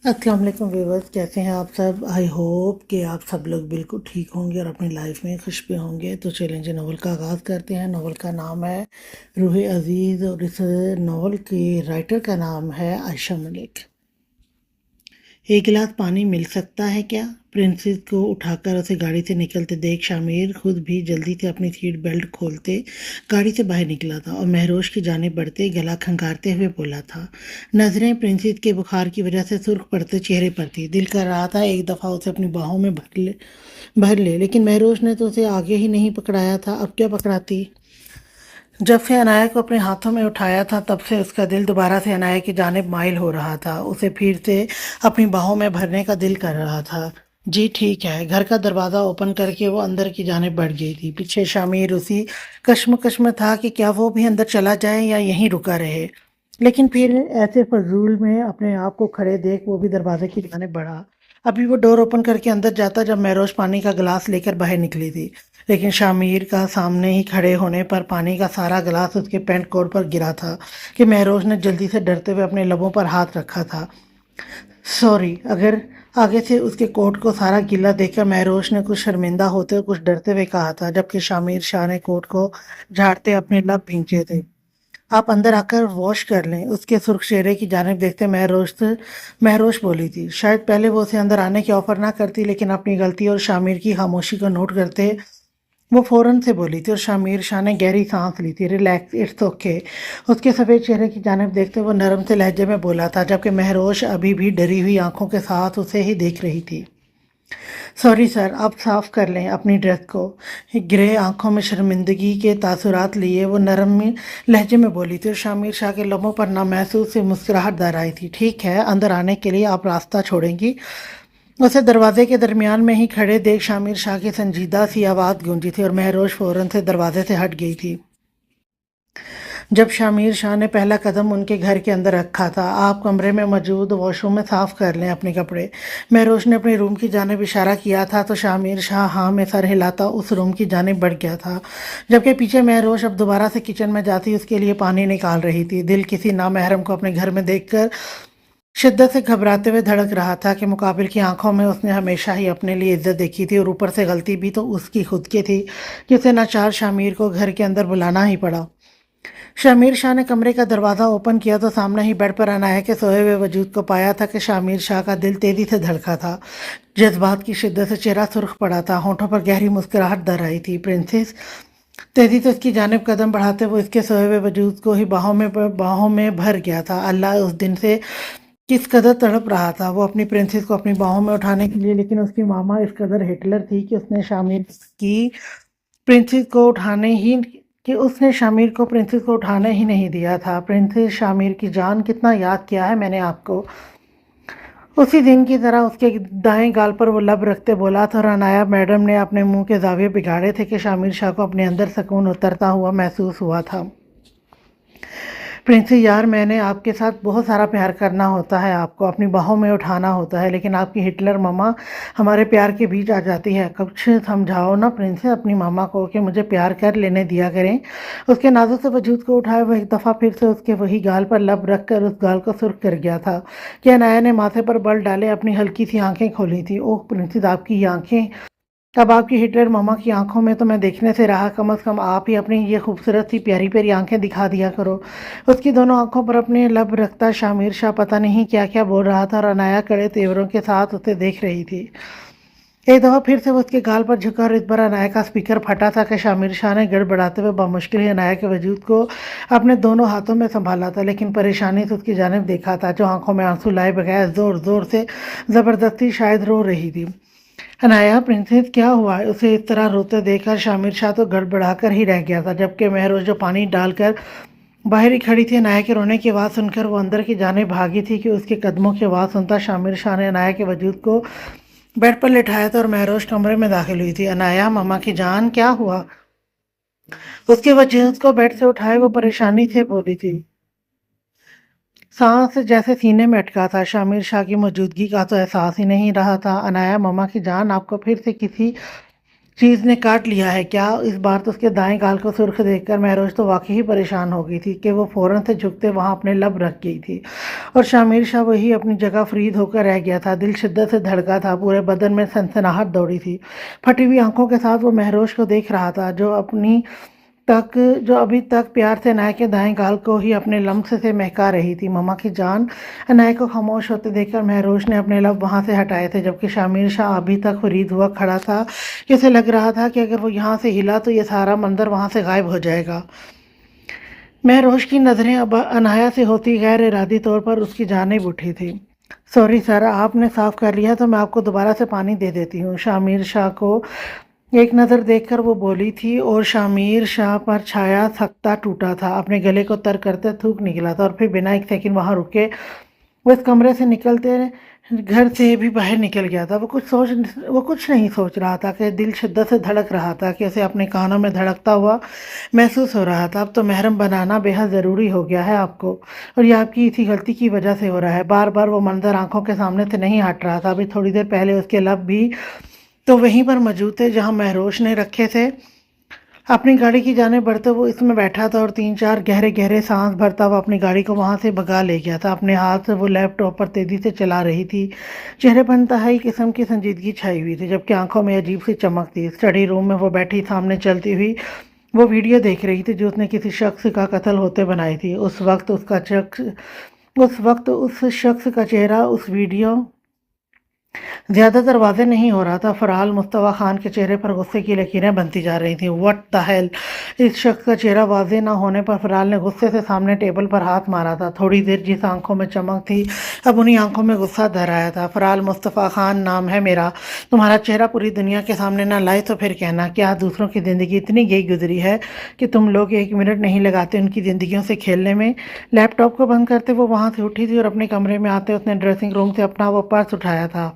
अस्सलाम वालेकुम व्यूवर्स, कैसे हैं आप सब। आई होप कि आप सब लोग बिल्कुल ठीक होंगे और अपनी लाइफ में खुश भी होंगे। तो चलें जी, नावल का आगाज़ करते हैं। नावल का नाम है रूह अजीज़ और इस नावल की राइटर का नाम है आयशा मलिक। एक गिलास पानी मिल सकता है क्या? प्रिंसेस को उठाकर उसे गाड़ी से निकलते देख शामिर खुद भी जल्दी से अपनी सीट बेल्ट खोलते गाड़ी से बाहर निकला था और महरोश की जानिब बढ़ते गला खंगारते हुए बोला था। नजरें प्रिंसेस के बुखार की वजह से सुर्ख पड़ते चेहरे पर थी। दिल कर रहा था एक दफ़ा उसे अपनी बाहों में भर ले, लेकिन महरोश ने तो उसे आगे ही नहीं पकड़ाया था। अब क्या पकड़ाती। जब से अनाया को अपने हाथों में उठाया था तब से उसका दिल दोबारा से अनाया की जानिब माइल हो रहा था। उसे फिर से अपनी बाहों में भरने का दिल कर रहा था। जी ठीक है। घर का दरवाज़ा ओपन करके वो अंदर की जानिब बढ़ गई थी। पीछे शामिर उसी कश्मकश में था कि क्या वो भी अंदर चला जाए या यहीं रुका रहे। लेकिन फिर ऐसे फजूल में अपने आप को खड़े देख वो भी दरवाजे की जानिब बढ़ा। अभी वो डोर ओपन करके अंदर जाता जब महरोश पानी का गिलास लेकर बाहर निकली थी। लेकिन शामिर का सामने ही खड़े होने पर पानी का सारा गिलास उसके पैंट कोट पर गिरा था कि महरोश ने जल्दी से डरते हुए अपने लबों पर हाथ रखा था। सॉरी। अगर आगे से उसके कोट को सारा गीला देखकर महरोश ने कुछ शर्मिंदा होते और कुछ डरते हुए कहा था, जबकि शामिर शाह ने कोट को झाड़ते अपने लब भींचे थे। आप अंदर आकर वॉश कर लें। उसके सुर्ख चेहरे की जानिब देखते महरोश बोली थी। शायद पहले वो उसे अंदर आने की ऑफर ना करती, लेकिन अपनी गलती और शामिर की खामोशी को नोट करते वो फौरन से बोली थी और शामिर शाह ने गहरी सांस ली थी। Relax, it's okay. उसके सफ़ेद चेहरे की जानिब देखते वो नरम से लहजे में बोला था, जबकि महरोश अभी भी डरी हुई आंखों के साथ उसे ही देख रही थी। सॉरी सर, आप साफ कर लें अपनी ड्रेस को। ग्रे आंखों में शर्मिंदगी के तासुरात लिए वो नरम लहजे में बोली थी और शामिर शाह के लबों पर नामहसूस से मुस्कुराहट दर आई थी। ठीक है, अंदर आने के लिए आप रास्ता छोड़ेंगी। उसे दरवाजे के दरमियान में ही खड़े देख शामिर शाह की संजीदा सी आवाज़ गूंजी थी और महरोश फौरन से दरवाजे से हट गई थी। जब शामिर शाह ने पहला कदम उनके घर के अंदर रखा था, आप कमरे में मौजूद वॉशरूम में साफ कर लें अपने कपड़े। महरोश ने अपने रूम की जानिब इशारा किया था तो शामिर शाह हाँ में सर हिलाता उस रूम की जानिब बढ़ गया था, जबकि पीछे महरोश अब दोबारा से किचन में जाती उसके लिए पानी निकाल रही थी। दिल किसी नामहरम को अपने घर में देखकर शिद्दत से घबराते हुए धड़क रहा था कि मुकाबिल की आंखों में उसने हमेशा ही अपने लिए इज्जत देखी थी और ऊपर से गलती भी तो उसकी खुद की थी कि उसे नाचार शामिर को घर के अंदर बुलाना ही पड़ा। शामिर शाह ने कमरे का दरवाज़ा ओपन किया तो सामने ही बेड पर अनाया के सोए हुए वजूद को पाया था कि शामिर शाह का दिल तेज़ी से धड़का था। जज्बात की शिद्दत से चेहरा सुर्ख पड़ा था, होंठों पर गहरी मुस्कुराहट दर आई थी। प्रिंसेस तेजी से उसकी जानिब कदम बढ़ाते वो इसके सोए हुए वजूद को ही बाहों में भर गया था। अल्लाह उस दिन से किस कदर तड़प रहा था वो अपनी प्रिंसेस को अपनी बाहों में उठाने के लिए, लेकिन उसकी मामा इस कदर हिटलर थी कि की प्रिंसेस को उठाने ही शामिर को प्रिंसेस को उठाने ही नहीं दिया था। प्रिंसेस शामिर की जान कितना याद किया है मैंने आपको। उसी दिन की तरह उसके दाएं गाल पर वो लब रखते बोला था और अनाया मैडम ने अपने मुंह के जाविये बिगाड़े थे कि शामिर शाह को अपने अंदर सुकून उतरता हुआ महसूस हुआ था। प्रिंसी यार, मैंने आपके साथ बहुत सारा प्यार करना होता है, आपको अपनी बाहों में उठाना होता है, लेकिन आपकी हिटलर मम्मा हमारे प्यार के बीच आ जाती है। कुछ समझाओ ना प्रिंसेस अपनी मामा को कि मुझे प्यार कर लेने दिया करें। उसके नाजुक से वजूद को उठाए वो एक दफ़ा फिर से उसके वही गाल पर लब रख कर उस गाल को सुर्ख कर गया था कि अनाया ने माथे पर बल डाले अपनी हल्की सी आंखें खोली थी। ओह प्रिंसेस, आपकी ये आंखें। अब आपकी हिटलर मामा की आंखों में तो मैं देखने से रहा, कम अज़ कम आप ही अपनी ये खूबसूरत सी प्यारी प्यारी आंखें दिखा दिया करो। उसकी दोनों आंखों पर अपने लब रखता शामिर शाह पता नहीं क्या क्या बोल रहा था और अनाया कड़े तेवरों के साथ उसे देख रही थी। एक दफ़ा फिर से वो उसके गाल पर झुका और इस बार अनाया का स्पीकर फटा था कि शामिर शाह ने गड़बड़ाते हुए बामुश्किल ही अनाया के वजूद को अपने दोनों हाथों में संभाला था, लेकिन परेशानी से उसकी जानिब देखा था जो आंखों में आंसू लाए बगैर ज़ोर ज़ोर से ज़बरदस्ती शायद रो रही थी। अनाया प्रिंसेस, क्या हुआ? उसे इस तरह रोते देखकर शामिर शाह तो गड़बड़ाकर ही रह गया था, जबकि महरोज जो पानी डालकर बाहर ही खड़ी थी अनाया के रोने की आवाज़ सुनकर वो अंदर की जाने भागी थी कि उसके कदमों की आवाज़ सुनता शामिर शाह ने अनाया के वजूद को बेड पर लिटाया था और महरोज कमरे में दाखिल हुई थी। अनाया मम्मा की जान, क्या हुआ? उसके वजूद को बेड से उठाए वो परेशानी से बोली थी। सांस जैसे सीने में अटका था। शामिर शाह की मौजूदगी का तो एहसास ही नहीं रहा था। अनाया मम्मा की जान, आपको फिर से किसी چیز نے کاٹ لیا ہے کیا؟ اس بار تو اس کے دائیں گال کو سرخ دیکھ کر مہروش تو واقعی پریشان ہو گئی تھی کہ وہ فوراً سے جھکتے وہاں اپنے لب رکھ گئی تھی، اور شامیر شاہ وہی اپنی جگہ فرید ہو کر رہ گیا تھا۔ دل شدت سے دھڑکا تھا، پورے بدن میں سنسناہٹ دوڑی تھی۔ پھٹی ہوئی آنکھوں کے ساتھ وہ مہروش کو دیکھ رہا تھا، جو ابھی تک پیار سے عنایت کے دائیں گال کو ہی اپنے لمس سے مہکا رہی تھی۔ ماما کی جان! عنایت کو خاموش ہوتے دیکھ کر مہروش نے اپنے لب وہاں سے ہٹائے تھے، جبکہ شامیر شاہ ابھی تک فرید ہوا کھڑا تھا کہ اسے لگ رہا تھا کہ اگر وہ یہاں سے ہلا تو یہ سارا منظر وہاں سے غائب ہو جائے گا۔ مہروش کی نظریں اب عنایت سے ہوتی غیر ارادی طور پر اس کی جانب اٹھی تھی۔ سوری سر، آپ نے صاف کر لیا تو میں آپ کو دوبارہ سے پانی دے دیتی ہوں۔ شامیر شاہ کو ایک نظر دیکھ کر وہ بولی تھی، اور شامیر شاہ پر چھایا سکتا ٹوٹا تھا، اپنے گلے کو تر کرتے تھوک نکلا تھا، اور پھر بنا ایک سیکنڈ وہاں رکے وہ اس کمرے سے نکلتے گھر سے بھی باہر نکل گیا تھا۔ وہ کچھ نہیں سوچ رہا تھا کہ دل شدت سے دھڑک رہا تھا کہ اسے اپنے کانوں میں دھڑکتا ہوا محسوس ہو رہا تھا۔ اب تو محرم بنانا بے حد ضروری ہو گیا ہے آپ کو، اور یہ آپ کی اسی غلطی کی وجہ سے ہو رہا ہے۔ بار بار وہ منظر آنکھوں کے سامنے سے نہیں ہٹ رہا تھا۔ ابھی تھوڑی دیر پہلے اس کے لب بھی تو وہیں پر موجود تھے جہاں مہروش نے رکھے تھے۔ اپنی گاڑی کی جانب بڑھتے وہ اس میں بیٹھا تھا اور 3-4 گہرے گہرے سانس بھرتا ہوا اپنی گاڑی کو وہاں سے بھگا لے گیا تھا۔ اپنے ہاتھ سے وہ لیپ ٹاپ پر تیزی سے چلا رہی تھی، چہرے پر انتہائی قسم کی سنجیدگی چھائی ہوئی تھی، جبکہ آنکھوں میں عجیب سی چمک تھی۔ اسٹڈی روم میں وہ بیٹھی سامنے چلتی ہوئی وہ ویڈیو دیکھ رہی تھی جو اس نے کسی شخص کا قتل ہوتے بنائی تھی۔ اس وقت اس شخص کا چہرہ اس ویڈیو زیادہ تر واضح نہیں ہو رہا تھا۔ فرحال مصطفیٰ خان کے چہرے پر غصے کی لکیریں بنتی جا رہی تھیں۔ What the hell! اس شخص کا چہرہ واضح نہ ہونے پر فرحال نے غصے سے سامنے ٹیبل پر ہاتھ مارا تھا۔ تھوڑی دیر جس آنکھوں میں چمک تھی اب انہی آنکھوں میں غصہ دھر آیا تھا۔ فرحال مصطفیٰ خان نام ہے میرا، تمہارا چہرہ پوری دنیا کے سامنے نہ لائے تو پھر کہنا، کیا دوسروں کی زندگی اتنی گئی گزری ہے کہ تم لوگ 1 منٹ نہیں لگاتے ان کی زندگیوں سے کھیلنے میں؟ لیپ ٹاپ کو بند کرتے وہ وہاں سے اٹھی تھی اور اپنے کمرے میں آتے اس نے ڈریسنگ روم سے اپنا وہ پرس اٹھایا تھا۔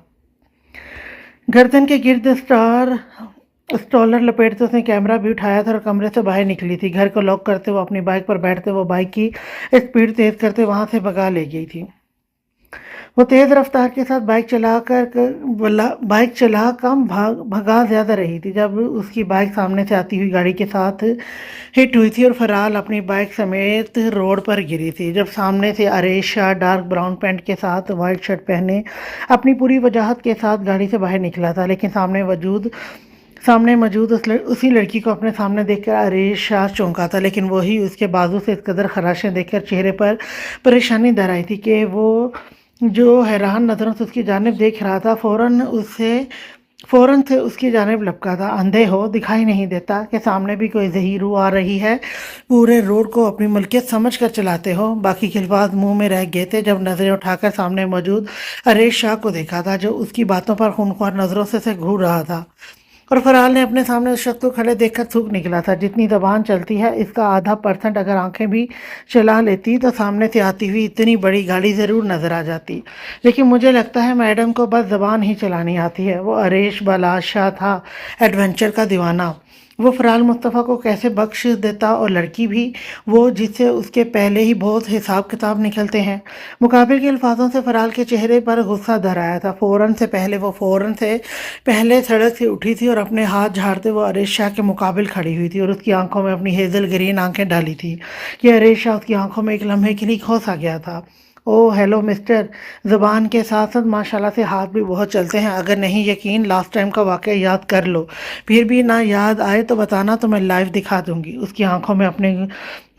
گردن کے گرد اسٹالر لپیٹتے اس نے کیمرہ بھی اٹھایا تھا اور کمرے سے باہر نکلی تھی۔ گھر کو لاک کرتے وہ اپنی بائک پر بیٹھتے وہ بائک کی اسپیڈ تیز کرتے وہاں سے بھگا لے گئی تھی۔ وہ تیز رفتار کے ساتھ بائک چلا کم بھگا زیادہ رہی تھی جب اس کی بائک سامنے سے آتی ہوئی گاڑی کے ساتھ ہٹ ہوئی تھی اور فرحال اپنی بائک سمیت روڈ پر گری تھی۔ جب سامنے سے عریش شاہ ڈارک براؤن پینٹ کے ساتھ وائٹ شرٹ پہنے اپنی پوری وجاہت کے ساتھ گاڑی سے باہر نکلا تھا، لیکن سامنے موجود اسی لڑکی کو اپنے سامنے دیکھ کر عریش شاہ چونکا تھا، لیکن وہی اس کے بازو سے اس قدر خراشیں دیکھ کر چہرے پر پریشانی در آئی تھی کہ وہ جو حیران نظروں سے اس کی جانب دیکھ رہا تھا فوراً سے اس کی جانب لپکا تھا۔ اندھے ہو، دکھائی نہیں دیتا کہ سامنے بھی کوئی ظہیر رو آ رہی ہے؟ پورے روڈ کو اپنی ملکیت سمجھ کر چلاتے ہو؟ باقی کے الفاظ منہ میں رہ گئے تھے جب نظریں اٹھا کر سامنے موجود عریش شاہ کو دیکھا تھا جو اس کی باتوں پر خونخوار نظروں سے گھور رہا تھا، اور فرحال نے اپنے سامنے اس شخص کو کھڑے دیکھ کر تھوک نکلا تھا۔ جتنی زبان چلتی ہے اس کا ½ اگر آنکھیں بھی چلا لیتی تو سامنے سے آتی ہوئی اتنی بڑی گاڑی ضرور نظر آ جاتی، لیکن مجھے لگتا ہے میڈم کو بس زبان ہی چلانی آتی ہے۔ وہ عریش بالا شاہ تھا، ایڈونچر کا دیوانہ۔ وہ فرحال مصطفیٰ کو کیسے بخش دیتا، اور لڑکی بھی وہ جس سے اس کے پہلے ہی بہت حساب کتاب نکلتے ہیں۔ مقابل کے الفاظوں سے فرحال کے چہرے پر غصہ دھر آیا تھا۔ فوراً سے پہلے سڑک سے اٹھی تھی اور اپنے ہاتھ جھاڑتے وہ عریش شاہ کے مقابل کھڑی ہوئی تھی اور اس کی آنکھوں میں اپنی ہیزل گرین آنکھیں ڈالی تھی کہ عریش شاہ اس کی آنکھوں میں ایک لمحے کے لیے کھو سا گیا تھا۔ اوہ ہیلو مسٹر! زبان کے ساتھ ساتھ ماشاءاللہ سے ہاتھ بھی بہت چلتے ہیں۔ اگر نہیں یقین لاسٹ ٹائم کا واقعہ یاد کر لو، پھر بھی نہ یاد آئے تو بتانا تو میں لائیو دکھا دوں گی۔ اس کی آنکھوں میں اپنے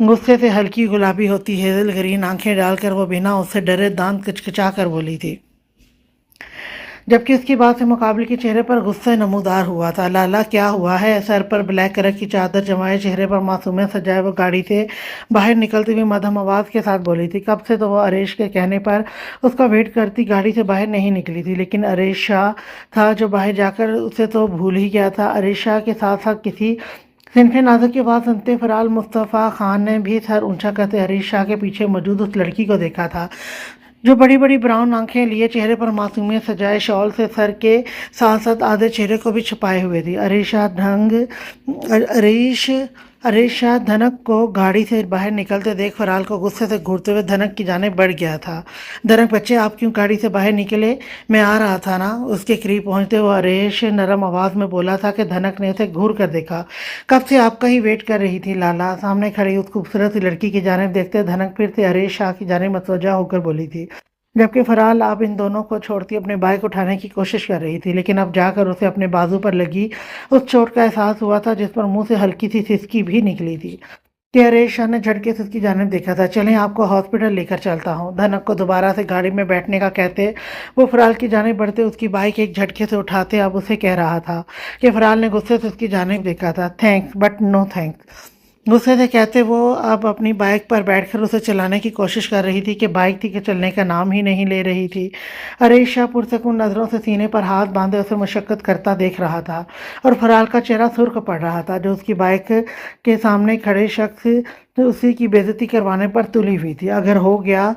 غصے سے ہلکی گلابی ہوتی ہیزل گرین آنکھیں ڈال کر وہ بنا اس سے ڈرے دانت کچکچا کر بولی تھی، جبکہ اس کی بات سے مقابل کے چہرے پر غصہ نمودار ہوا تھا۔ لالا کیا ہوا ہے؟ سر پر بلیک کلر کی چادر جمائے چہرے پر معصومیت سجائے وہ گاڑی سے باہر نکلتی ہوئی مدھم آواز کے ساتھ بولی تھی۔ کب سے تو وہ عریش کے کہنے پر اس کا ویٹ کرتی گاڑی سے باہر نہیں نکلی تھی، لیکن عریش شاہ تھا جو باہر جا کر اسے تو بھول ہی گیا تھا۔ عریش شاہ کے ساتھ ساتھ کسی صنف نازک کی آواز سنتے فرحال مصطفیٰ خان نے بھی سر اونچا کرتے عریش شاہ کے پیچھے موجود اس لڑکی کو دیکھا تھا جو بڑی بڑی براؤن آنکھیں لیے چہرے پر معصومیت سجائے شال سے سر کے ساتھ ساتھ آدھے چہرے کو بھی چھپائے ہوئے تھی۔ عریش अरेश शाह धनक को गाड़ी से बाहर निकलते देख फराल को गुस्से से घूरते हुए धनक की जानिब बढ़ गया था। धनक, बच्चे आप क्यों गाड़ी से बाहर निकले? मैं आ रहा था ना। उसके करीब पहुंचते हुए अरेश नरम आवाज में बोला था कि धनक ने उसे घूर कर देखा। कब से आपका ही वेट कर रही थी लाला। सामने खड़ी उस खूबसूरत सी लड़की की जानिब देखते धनक फिर से अरेश शाह की जानिब मतवज्जा होकर बोली थी, जबकि फराल आप इन दोनों को छोड़ती अपने बाइक उठाने की कोशिश कर रही थी, लेकिन अब जाकर उसे अपने बाजू पर लगी उस चोट का एहसास हुआ था जिस पर मुंह से हल्की सी सिसकी भी निकली थी कि अरेश शाह ने झटके से उसकी जानिब देखा था। चलें, आपको हॉस्पिटल लेकर चलता हूँ। धनक को दोबारा से गाड़ी में बैठने का कहते वो फराल की जानिब बढ़ते उसकी बाइक एक झटके से उठाते अब उसे कह रहा था कि फराल ने गुस्से से उसकी जानिब देखा था। थैंक्स बट नो थैंक्स, गुस्से से कहते वो अब अपनी बाइक पर बैठकर उसे चलाने की कोशिश कर रही थी कि बाइक थी कि चलने का नाम ही नहीं ले रही थी। अरेश शाह पुरसकून नज़रों से सीने पर हाथ बांधे उसे मुशक्कत करता देख रहा था और फराल का चेहरा सुर्ख पड़ रहा था जो उसकी बाइक के सामने खड़े शख्स उसी की बेइज्जती करवाने पर तुली हुई थी। अगर हो गया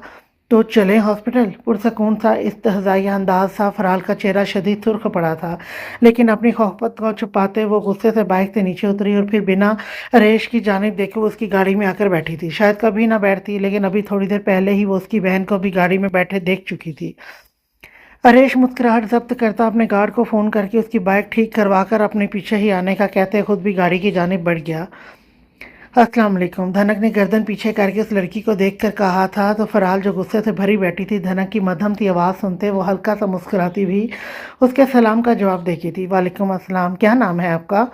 तो चलें हॉस्पिटल। पुरसकून सा इस्तहज़ाई अंदाज सा फराल का चेहरा शदीद सुर्ख पड़ा था, लेकिन अपनी खौफत को छुपाते वो गुस्से से बाइक से नीचे उतरी और फिर बिना अरेश की जानिब देखे वो उसकी गाड़ी में आकर बैठी थी। शायद कभी ना बैठती, लेकिन अभी थोड़ी देर पहले ही वो उसकी बहन को भी गाड़ी में बैठे देख चुकी थी। अरेश मुस्कुराहट जब्त करता अपने गार्ड को फ़ोन करके उसकी बाइक ठीक करवाकर अपने पीछे ही आने का कहते खुद भी गाड़ी की जानिब बढ़ गया। अस्सलाम वालेकुम, धनक ने गर्दन पीछे करके उस लड़की को देखकर कहा था तो फराल जो गुस्से से भरी बैठी थी धनक की मध्यम सी आवाज़ सुनते वो हल्का सा मुस्कुराती हुई उसके सलाम का जवाब देती थी। वालेकुम अस्सलाम, क्या नाम है आपका?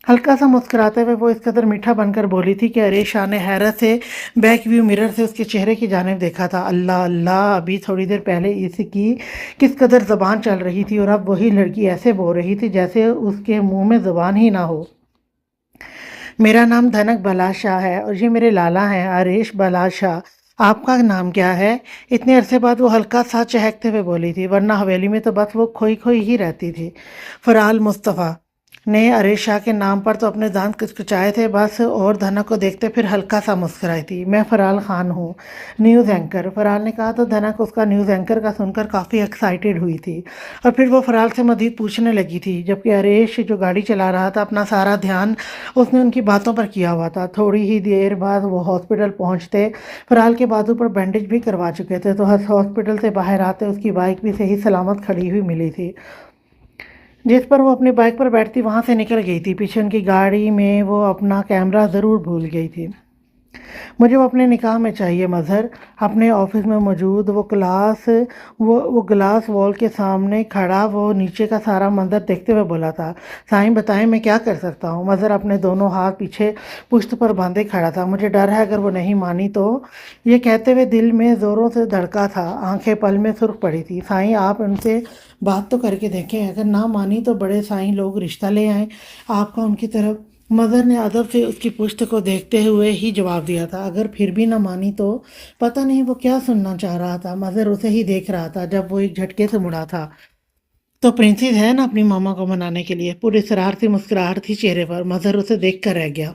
हल्का सा मुस्कुराते हुए वो इस कदर मीठा बनकर बोली थी कि अरेश शाह ने हैरत से बैक व्यू मिरर से उसके चेहरे की जानिब देखा था। अल्लाह अल्लाह, अभी थोड़ी देर पहले इसकी किस कदर ज़बान चल रही थी और अब वही लड़की ऐसे बोल रही थी जैसे उसके मुंह में ज़बान ही ना हो। मेरा नाम धनक बलाशाह है और ये मेरे लाला हैं अरेश बलाशाह। आपका नाम क्या है? इतने अरसे बाद वो हल्का सा चहकते हुए बोली थी, वरना हवेली में तो बस वो खोई खोई ही रहती थी। फराल मुस्तफ़ा ने अरेश शाह के नाम पर तो अपने दांत कुचकुचाए थे बस, और धनक को देखते फिर हल्का सा मुस्कुराई थी। मैं फराल खान हूँ, न्यूज़ एंकर। फराल ने कहा तो धनक उसका न्यूज़ एंकर का सुनकर काफ़ी एक्साइटेड हुई थी और फिर वो फराल से मज़ीद पूछने लगी थी, जबकि अरेश जो गाड़ी चला रहा था अपना सारा ध्यान उसने उनकी बातों पर किया हुआ था। थोड़ी ही देर बाद वो हॉस्पिटल पहुँचते फराल के बाजू पर बैंडेज भी करवा चुके थे, तो हॉस्पिटल से बाहर आते उसकी बाइक भी सही सलामत खड़ी हुई मिली थी जिस पर वो अपनी बाइक पर बैठती वहाँ से निकल गई थी। पीछे उनकी गाड़ी में वो अपना कैमरा ज़रूर भूल गई थी। मुझे वो अपने निकाह में चाहिए मज़हर। अपने ऑफिस में मौजूद वो ग्लास वॉल के सामने खड़ा वो नीचे का सारा मंजर देखते हुए बोला था। साईं बताएं मैं क्या कर सकता हूँ? मज़हर अपने दोनों हाथ पीछे पुश्त पर बांधे खड़ा था। मुझे डर है अगर वो नहीं मानी तो, ये कहते हुए दिल में ज़ोरों से धड़का था, आंखें पल में सुर्ख पड़ी थी। साईं आप उनसे बात तो करके देखें, अगर ना मानी तो बड़े साईं लोग रिश्ता ले आएँ आपका उनकी तरफ। मदर ने अदब से उसकी पुश्त को देखते हुए ही जवाब दिया था। अगर फिर भी न मानी तो पता नहीं वो क्या सुनना चाह रहा था। मदर उसे ही देख रहा था जब वो एक झटके से मुड़ा था तो प्रिंसेस है ना अपनी मामा को मनाने के लिए। पूरी शरारती मुस्कुराहट थी चेहरे पर। मदर उसे देख कर रह गया।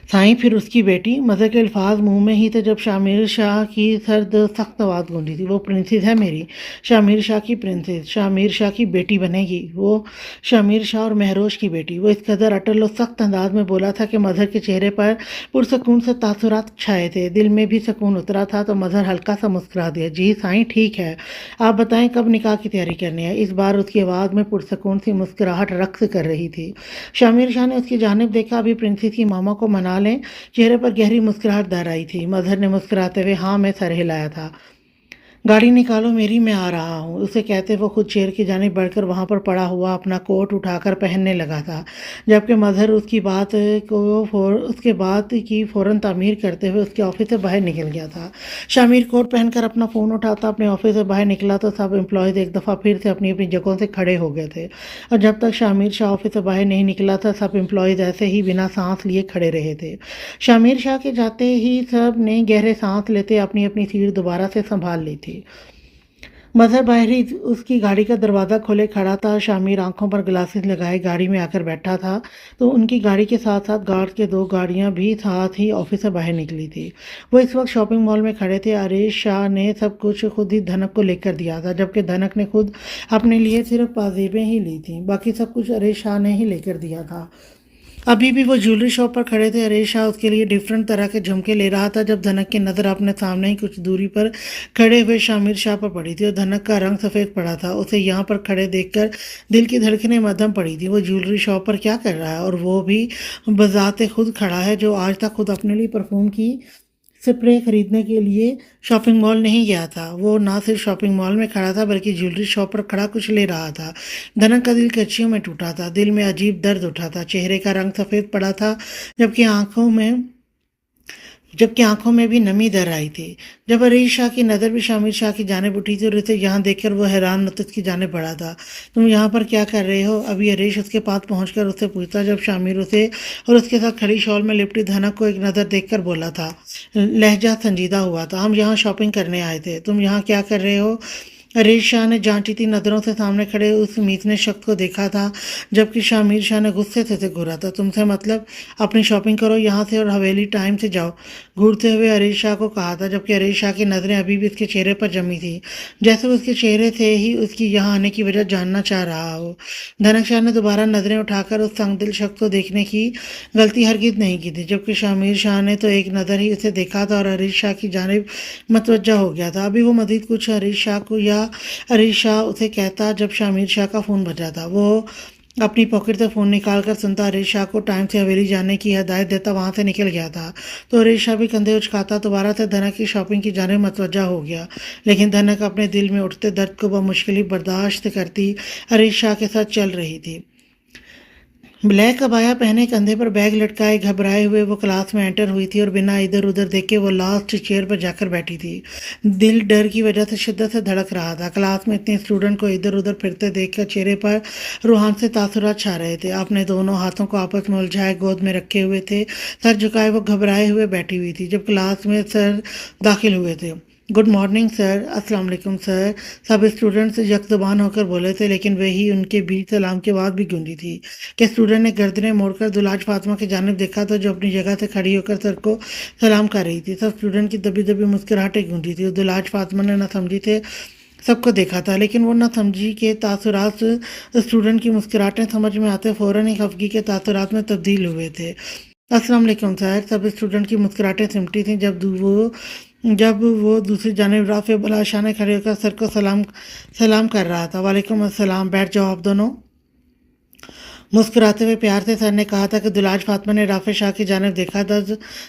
साईं फिर उसकी बेटी। मज़े के अल्फाज मुंह में ही थे जब शामिर शाह की सर्द सख्त आवाज़ गूंजी थी। वो प्रिंसेस है मेरी, शामिर शाह की प्रिंसेस, शामिर शाह की बेटी बनेगी वो, शामिर शाह और महरोश की बेटी। वो इस कदर अटल और सख्त अंदाज में बोला था कि मज़हर के चेहरे पर पुरसकून से तासुरात छाए थे। दिल में भी सुकून उतरा था तो मज़हर हल्का सा मुस्कुरा दिया। जी साईं ठीक है, आप बताएं कब निकाह की तैयारी करनी है? इस बार उसकी आवाज़ में पुरसकून सी मुस्कुराहट रक्स कर रही थी। शामिर शाह ने उसकी जानिब देखा। अभी प्रिंसेस की मामा को मना लें। चेहरे पर गहरी मुस्कुराहट दर आई थी। मजहर ने मुस्कुराते हुए हाँ में सर हिलाया था। गाड़ी निकालो मेरी, मैं आ रहा हूँ, उसे कहते वो खुद चेयर की जानिब बढ़कर वहाँ पर पड़ा हुआ अपना कोट उठाकर पहनने लगा था, जबकि मजहर उसके बात की फ़ौरन तामीर करते हुए उसके ऑफिस से बाहर निकल गया था। शामिर कोट पहनकर अपना फ़ोन उठाता अपने ऑफिस से बाहर निकला तो सब एम्प्लॉयज़ एक दफ़ा फिर से अपनी अपनी जगहों से खड़े हो गए थे, और जब तक शामिर शाह ऑफिस से बाहर नहीं निकला था सब एम्प्लॉयज़ ऐसे ही बिना सांस लिए खड़े रहे थे। शामिर शाह के जाते ही सब ने गहरे सांस लेते अपनी अपनी सीट दोबारा से संभाल ली थी। मजहर बाहर ही उसकी गाड़ी का दरवाज़ा खोले खड़ा था। शामिर आंखों पर ग्लासेस लगाए गाड़ी में आकर बैठा था तो उनकी गाड़ी के साथ साथ गार्ड के दो गाड़ियां भी साथ ही ऑफिस से बाहर निकली थी। वो इस वक्त शॉपिंग मॉल में खड़े थे। अरेश शाह ने सब कुछ खुद ही धनक को लेकर दिया था, जबकि धनक ने खुद अपने लिए सिर्फ पाजेबें ही ली थी, बाकी सब कुछ अरेश शाह ने ही लेकर दिया था। ابھی بھی وہ جیولری شاپ پر کھڑے تھے۔ ہریش شاہ اس کے لیے ڈفرینٹ طرح کے جھمکے لے رہا تھا جب دھنک کی نظر اپنے سامنے ہی کچھ دوری پر کھڑے ہوئے شامر شاہ پر پڑی تھی اور دھنک کا رنگ سفید پڑا تھا۔ اسے یہاں پر کھڑے دیکھ کر دل کی دھڑکنیں مدھم پڑی تھی۔ وہ جیولری شاپ پر کیا کر رہا ہے، اور وہ بھی بذات خود کھڑا ہے جو آج تک خود اپنے لیے پرفیوم کی سپرے خریدنے کے لیے شاپنگ مال نہیں گیا تھا۔ وہ نہ صرف شاپنگ مال میں کھڑا تھا بلکہ جیولری شاپ پر کھڑا کچھ لے رہا تھا۔ دھنک کا دل کچیوں میں ٹوٹا تھا، دل میں عجیب درد اٹھا تھا، چہرے کا رنگ سفید پڑا تھا جبکہ آنکھوں میں بھی نمی در آئی تھی۔ جب ہریش شاہ کی نظر بھی شامر شاہ کی جانب اٹھی تھی اور اسے یہاں دیکھ کر وہ حیران نطق کی جانب بڑھا تھا۔ تم یہاں پر کیا کر رہے ہو؟ ابھی ہریش اس کے پاس پہنچ کر اس سے پوچھتا جب شامر اسے اور اس کے ساتھ کھڑی شال میں لپٹی دھنک کو ایک نظر دیکھ کر بولا تھا، لہجہ سنجیدہ ہوا تھا، ہم یہاں شاپنگ کرنے آئے تھے، تم یہاں کیا کر رہے ہو؟ ہریش شاہ نے جانچی تھی نظروں سے سامنے کھڑے اس میچنے شخص کو دیکھا تھا جبکہ شامر شاہ نے غصے سے اسے گھورا تھا۔ تم سے مطلب؟ اپنی شاپنگ کرو یہاں سے اور حویلی ٹائم سے جاؤ، گھورتے ہوئے ہریش شاہ کو کہا تھا جبکہ ہریش شاہ کی نظریں ابھی بھی اس کے چہرے پر جمی تھی جیسے وہ اس کے چہرے سے ہی اس کی یہاں آنے کی وجہ جاننا چاہ رہا ہو۔ دھنک شاہ نے دوبارہ نظریں اٹھا کر اس تنگ دل شخص کو دیکھنے کی غلطی ہرگز نہیں کی تھی جبکہ شامر شاہ نے تو ایک نظر ہی اسے دیکھا تھا اور ہریش شاہ کی جانب متوجہ ہو گیا تھا۔ ابھی وہ مزید کچھ ہریش شاہ کو یا ہریش شاہ اسے کہتا جب شامر شاہ کا فون بجا تھا۔ وہ اپنی پاکٹ سے فون نکال کر سنتا ہریش شاہ کو ٹائم سے حویلی جانے کی ہدایت دیتا وہاں سے نکل گیا تھا تو ہریش شاہ بھی کندھے اچکاتا دوبارہ سے دھنک کی شاپنگ کی جانب متوجہ ہو گیا، لیکن دھنک اپنے دل میں اٹھتے درد کو بمشکل برداشت کرتی ہریش شاہ کے ساتھ چل رہی تھی۔ بلیک عبایا پہنے کندھے پر بیگ لٹکائے گھبرائے ہوئے وہ کلاس میں انٹر ہوئی تھی اور بنا ادھر ادھر دیکھے وہ لاسٹ چیئر پر جا کر بیٹھی تھی۔ دل ڈر کی وجہ سے شدت سے دھڑک رہا تھا۔ کلاس میں اتنے اسٹوڈنٹ کو ادھر ادھر پھرتے دیکھ کر چہرے پر روحان سے تاثرات چھا رہے تھے۔ اپنے دونوں ہاتھوں کو آپس میں الجھائے گود میں رکھے ہوئے تھے، سر جھکائے وہ گھبرائے ہوئے بیٹھی ہوئی تھی۔ جب کلاس میں سر داخل ہوئے تھے، گڈ مارننگ سر، السلام علیکم سر، سب اسٹوڈنٹس یک زبان ہو کر بولے تھے، لیکن وہی ان کے بیچ سلام کی آواز بھی گونجی تھی کہ اسٹوڈنٹ نے گردنیں موڑ کر دلاج فاطمہ کی جانب دیکھا تھا جو اپنی جگہ سے کھڑی ہو کر سر کو سلام کر رہی تھی۔ سب اسٹوڈنٹ کی دبی دبی مسکراہٹیں گونجی تھی اور دلاج فاطمہ نے نہ سمجھی تھے سب کو دیکھا تھا، لیکن وہ نہ سمجھی کے تاثرات اسٹوڈنٹ کی مسکراہٹیں سمجھ میں آتے فوراً ہی خفگی کے تاثرات میں تبدیل ہوئے تھے۔ السلام علیکم سر، سب اسٹوڈنٹ کی مسکراہٹیں سمٹی تھیں جب وہ دوسری جانب رافع بلا شان کھڑے ہو کر سر کو سلام کر رہا تھا۔ وعلیکم السلام، بیٹھ جاؤ آپ دونوں، مسکراتے ہوئے پیار سے سر نے کہا تھا کہ دلاج فاطمہ نے رافع شاہ کی جانب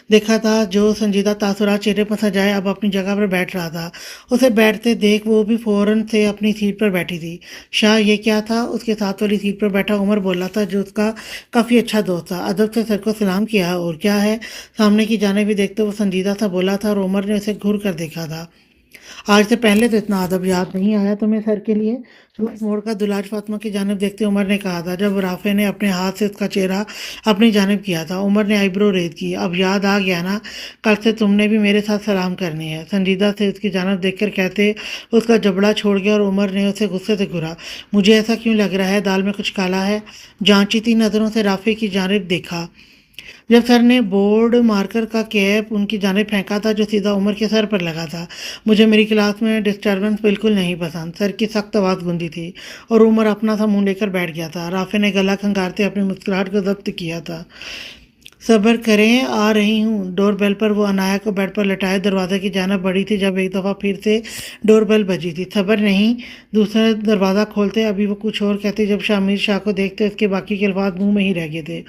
دیکھا تھا جو سنجیدہ تاثرات چہرے پر سجائے اب اپنی جگہ پر بیٹھ رہا تھا۔ اسے بیٹھتے دیکھ وہ بھی فوراً سے اپنی سیٹ پر بیٹھی تھی۔ شاہ یہ کیا تھا؟ اس کے ساتھ والی سیٹ پر بیٹھا عمر بولا تھا جو اس کا کافی اچھا دوست تھا۔ ادب سے سر کو سلام کیا، اور کیا ہے؟ سامنے کی جانب بھی دیکھتے وہ سنجیدہ سا بولا تھا اور عمر نے اسے گھور کر دیکھا تھا۔ آج سے پہلے تو اتنا ادب یاد نہیں آیا تمہیں سر کے لیے؟ روح موڑ کر دلاج فاطمہ کی جانب دیکھتے عمر نے کہا تھا جب رافع نے اپنے ہاتھ سے اس کا چہرہ اپنی جانب کیا تھا۔ عمر نے آئی برو ریز کی، اب یاد آ گیا نا، کل سے تم نے بھی میرے ساتھ سلام کرنی ہے، سنجیدہ سے اس کی جانب دیکھ کر کہتے اس کا جبڑا چھوڑ گیا اور عمر نے اسے غصے سے گھورا۔ مجھے ایسا کیوں لگ رہا ہے دال میں کچھ کالا ہے؟ جانچی تھی نظروں سے رافع کی جانب دیکھا جب سر نے بورڈ مارکر کا کیپ ان کی جانب پھینکا تھا جو سیدھا عمر کے سر پر لگا تھا۔ مجھے میری کلاس میں ڈسٹربنس بالکل نہیں پسند، سر کی سخت آواز گونجی تھی اور عمر اپنا سا منہ لے کر بیٹھ گیا تھا۔ رافع نے گلا کھنگارتے اپنی مسکراہٹ کو ضبط کیا تھا۔ صبر کریں، آ رہی ہوں۔ ڈور بیل پر وہ عنایا کو بیڈ پر لٹائے دروازے کی جانب بڑھی تھی جب ایک دفعہ پھر سے ڈور بیل بجی تھی۔ صبر نہیں، دوسرا دروازہ کھولتے ابھی وہ کچھ اور کہتے جب شامر شاہ کو دیکھتے اس کے باقی کے الفاظ منہ میں ہی رہ گئے تھے۔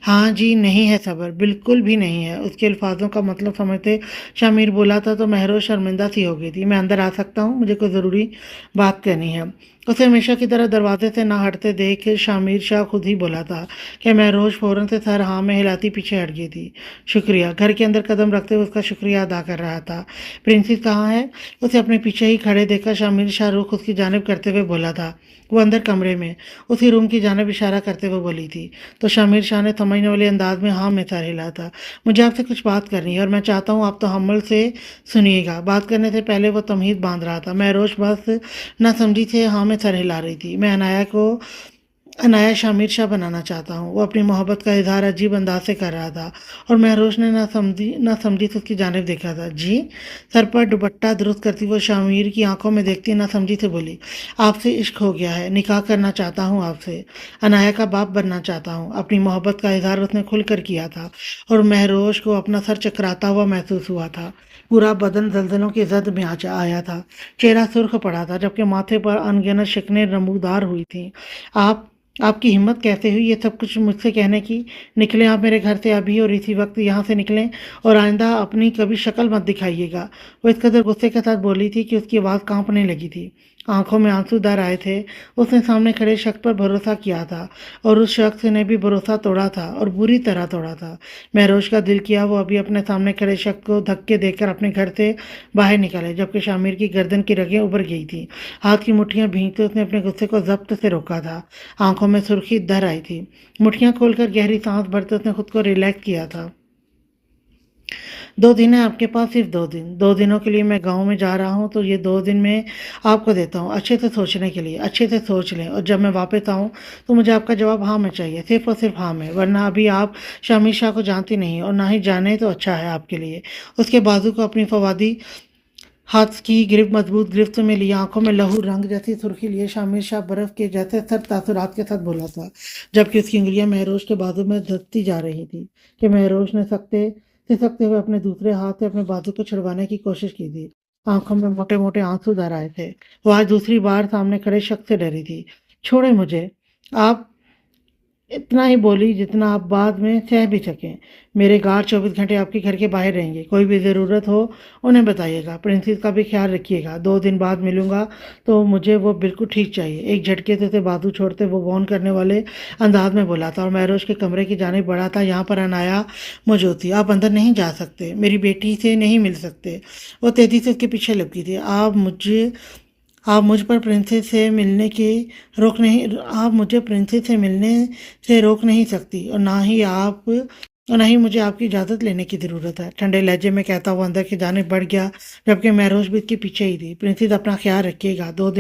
ہاں جی، نہیں ہے صبر، بالکل بھی نہیں ہے۔ اس کے الفاظوں کا مطلب سمجھتے شامر بولا تھا تو مہروز شرمندہ سی ہو گئی تھی۔ میں اندر آ سکتا ہوں؟ مجھے کوئی ضروری بات کرنی ہے۔ اسے ہمیشہ کی طرح دروازے سے نہ ہٹتے دیکھ شامر شاہ خود ہی بولا تھا کہ مہروز فوراً سے سر ہاں میں ہلاتی پیچھے ہٹ گئی تھی۔ شکریہ، گھر کے اندر قدم رکھتے ہوئے اس کا شکریہ ادا کر رہا تھا۔ پرنسس کہاں ہے؟ اسے اپنے پیچھے ہی کھڑے دیکھ کر شامر شاہ رخ اس کی جانب کرتے ہوئے بولا تھا۔ وہ اندر کمرے میں اسی روم کی جانب اشارہ کرتے ہوئے بولی تھی تو شامر شاہ نے سمجھنے والے انداز میں ہاں میں سر ہلا تھا۔ مجھے آپ سے کچھ بات کرنی ہے اور میں چاہتا ہوں آپ تحمل سے سنیے گا۔ بات کرنے سے پہلے وہ تمہید باندھ رہا تھا۔ مہروش بس نہ سمجھی سے ہاں میں سر ہلا رہی تھی۔ میں عنایا کو अनाया शामिर शाह बनाना चाहता हूँ। वो अपनी मोहब्बत का इजहार अजीब अंदाज से कर रहा था और महरोश ने ना समझी से उसकी जानिब देखा था। जी? सर पर दुपट्टा दुरुस्त करती वो शामिर की आंखों में देखती ना समझी से बोली, आपसे इश्क हो गया है, निकाह करना चाहता हूँ आपसे, अनाया का बाप बनना चाहता हूँ। अपनी मोहब्बत का इजहार उसने खुलकर किया था और महरोश को अपना सर चकराता हुआ महसूस हुआ था। पूरा बदन जल्जलों की जद में आया था। चेहरा सुर्ख पड़ा था जबकि माथे पर अनगिनत शिकनें नमूदार हुई थीं। आप आपकी हिम्मत कैसे हुई ये सब कुछ मुझसे कहने की? निकलें आप मेरे घर से अभी और इसी वक्त यहाँ से निकलें और आइंदा अपनी कभी शक्ल मत दिखाइएगा। वो इस कदर गुस्से के साथ बोली थी कि उसकी आवाज़ कांपने लगी थी। आंखों में आंसू दर आए थे। उसने सामने खड़े शख्स पर भरोसा किया था और उस शख्स ने भी भरोसा तोड़ा था और बुरी तरह तोड़ा था। महरोश का दिल किया वो अभी अपने सामने खड़े शख्स को धक्के देकर अपने घर से बाहर निकले जबकि शामिर की गर्दन की रगें उभर गई थी। हाथ की मुट्ठियां भींचते उसने अपने गुस्से को जब्त से रोका था। आंखों में सुर्खी दर आई थी। मुट्ठियां खोलकर गहरी सांस भरते उसने खुद को रिलैक्स किया था। 2 दिन है आपके पास, सिर्फ 2 दिन। 2 दिनों के लिए मैं गांव में जा रहा हूं तो ये 2 दिन मैं आपको देता हूं अच्छे से सोचने के लिए। अच्छे से सोच लें और जब मैं वापस आऊं तो मुझे आपका जवाब हाँ में चाहिए, सिर्फ और सिर्फ हाँ में, वरना अभी आप शामिर शाह को जानती नहीं और ना ही जाने तो अच्छा है आपके लिए। उसके बाजू को अपनी फवादी हाथ की गिरफ्त मजबूत गिरफ्त में लिया, आंखों में लहू रंग जैसी सुर्खी लिए शामिर शाह बर्फ के जैसे सर तासुरात के साथ बोला था जबकि उसकी उंगलियां महरोश के बाजू में धंसती जा रही थी कि महरोश ने सिसकते हुए अपने दूसरे हाथ से अपने बाजू को छुड़वाने की कोशिश की थी। आंखों में मोटे मोटे आंसू दर आए थे। वो आज दूसरी बार सामने खड़े शख्स से डरी थी। छोड़े मुझे, आप इतना ही बोली जितना आप बाद में सह भी सकें। मेरे गार्ड 24 घंटे आपके घर के बाहर रहेंगे। कोई भी ज़रूरत हो उन्हें बताइएगा। प्रिंसेस का भी ख्याल रखिएगा। 2 दिन बाद मिलूंगा तो मुझे वो बिल्कुल ठीक चाहिए। एक झटके से उसे बाजू छोड़ते वो वॉर्न करने वाले अंदाज में बोला था और महरोश के कमरे की जानिब बढ़ा था। यहाँ पर अनाया मौजूद थी। आप अंदर नहीं जा सकते, मेरी बेटी से नहीं मिल सकते। वो तेजी से उसके पीछे लपकी थी। आप मुझ पर प्रिंसेस से मिलने की रोक नहीं आप मुझे प्रिंसेस से मिलने से रोक नहीं सकती और ना ही मुझे आपकी इजाज़त लेने की ज़रूरत है, ठंडे लहजे में कहता हुआ अंदर की जानिब बढ़ गया जबकि महरोश भी इसके पीछे ही थी। प्रिंसेस अपना ख्याल रखिएगा। 2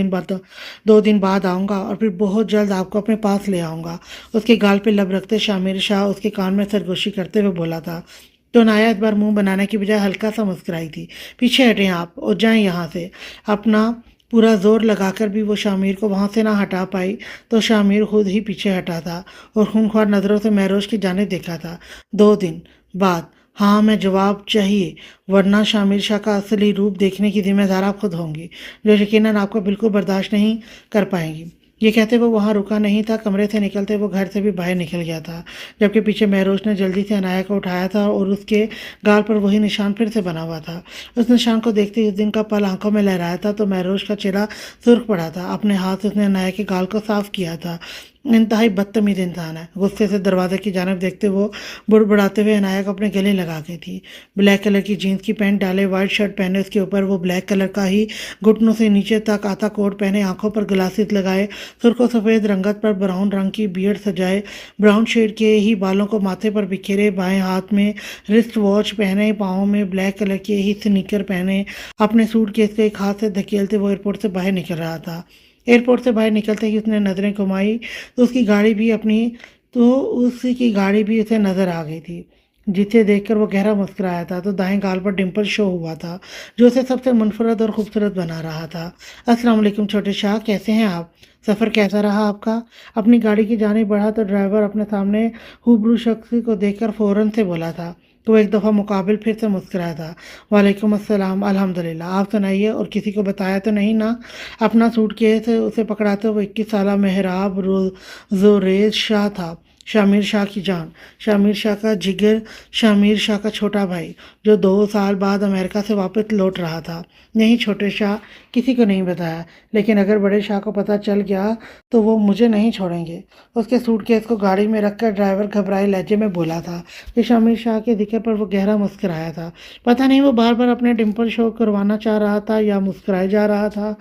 दिन बाद आऊँगा और फिर बहुत जल्द आपको अपने पास ले आऊँगा। उसके गाल पे लब रखते शामिर शाह उसके कान में सरगोशी करते हुए बोला था। तो नाया इस बार मुंह बनाने की बजाय हल्का सा मुस्कुराई थी। पीछे हटें आप और जाएं यहाँ से। अपना पूरा जोर लगाकर भी वो शामिर को वहाँ से ना हटा पाई तो शामिर खुद ही पीछे हटा था और खूनख्वार नज़रों से महरोश की जाने देखा था। 2 दिन बाद हाँ मैं जवाब चाहिए, वरना शामिर शाह का असली रूप देखने की जिम्मेदार आप खुद होंगी जो यकीनन आपको बिल्कुल बर्दाश्त नहीं कर पाएंगी। ये कहते वो वहाँ रुका नहीं था। कमरे से निकलते वो घर से भी बाहर निकल गया था जबकि पीछे महरोश ने जल्दी से अनाया को उठाया था और उसके गाल पर वही निशान फिर से बना हुआ था। उस निशान को देखते ही उस दिन का पल आंखों में लहराया था तो महरोश का चेहरा सुर्ख पड़ा था। अपने हाथ से उसने अनाया के गाल को साफ किया था। इंतहाई बदतमीज इंसान है। गुस्से से दरवाजे की जानब देखते वो बुड़बुड़ाते हुए अनाया को अपने गले लगा गई थी। ब्लैक कलर की जीन्स की पैंट डाले, वाइट शर्ट पहने, उसके ऊपर वो ब्लैक कलर का ही घुटनों से नीचे तक आता कोट पहने, आंखों पर ग्लासेस लगाए, सुर्ख सफ़ेद रंगत पर ब्राउन रंग की बियर्ड सजाए, ब्राउन शेड के ही बालों को माथे पर बिखेरे, बाएं हाथ में रिस्ट वॉच पहने, पाँव में ब्लैक कलर के ही स्नीकर पहने, अपने सूट केस को एक हाथ से धकेलते वो एयरपोर्ट से बाहर निकल रहा था। एयरपोर्ट से बाहर निकलते ही उसने नज़रें घुमाई तो उसकी गाड़ी भी उसे नज़र आ गई थी जिसे देखकर वो गहरा मुस्कुराया था तो दाएं गाल पर डिंपल शो हुआ था जो उसे सबसे मुनफरद और खूबसूरत बना रहा था। अस्सलाम वालेकुम छोटे शाह, कैसे हैं आप? सफ़र कैसा रहा आपका? अपनी गाड़ी की जानिब बढ़ा तो ड्राइवर अपने सामने हुबरू शख्स को देखकर फ़ौरन से बोला था तो एक दफ़ा मुकाबिल फिर से मुस्कुराया था। वालेकुम अस्सलाम, अल्हम्दुलिल्लाह, आप सुनाइए, और किसी को बताया तो नहीं ना? अपना सूटकेस उसे पकड़ाते हुए 21 साला मेहराब जोरेज शाह था, शामिर शाह की जान, शामिर शाह का जिगर, शामिर शाह का छोटा भाई जो 2 साल बाद अमेरिका से वापस लौट रहा था। नहीं छोटे शाह, किसी को नहीं बताया, लेकिन अगर बड़े शाह को पता चल गया तो वो मुझे नहीं छोड़ेंगे। उसके सूटकेस को गाड़ी में रखकर ड्राइवर घबराए लहजे में बोला था कि शामिर शाह के जिक्र पर वो गहरा मुस्कुराया था। पता नहीं वो बार बार अपने डिम्पल शो करवाना चाह रहा था या मुस्कुराए जा रहा था।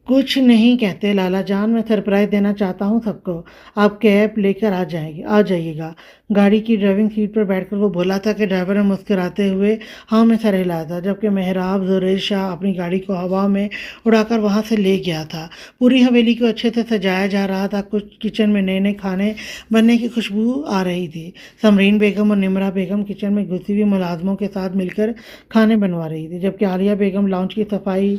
کچھ نہیں کہتے لالا جان، میں سرپرائز دینا چاہتا ہوں سب کو، آپ کیب لے کر آ جائیے گا۔ گاڑی کی ڈرائیونگ سیٹ پر بیٹھ کر وہ بولا تھا کہ ڈرائیور نے مسکراتے ہوئے ہاں میں سر ہلایا تھا، جبکہ محراب زریز شاہ اپنی گاڑی کو ہوا میں اڑا کر وہاں سے لے گیا تھا۔ پوری حویلی کو اچھے سے سجایا جا رہا تھا، کچھ کچن میں نئے نئے کھانے بننے کی خوشبو آ رہی تھی۔ سمرین بیگم اور نمرا بیگم کچن میں گھسی ہوئی ملازموں کے ساتھ مل کر کھانے بنوا رہی تھی، جبکہ عالیہ بیگم لاؤنج کی صفائی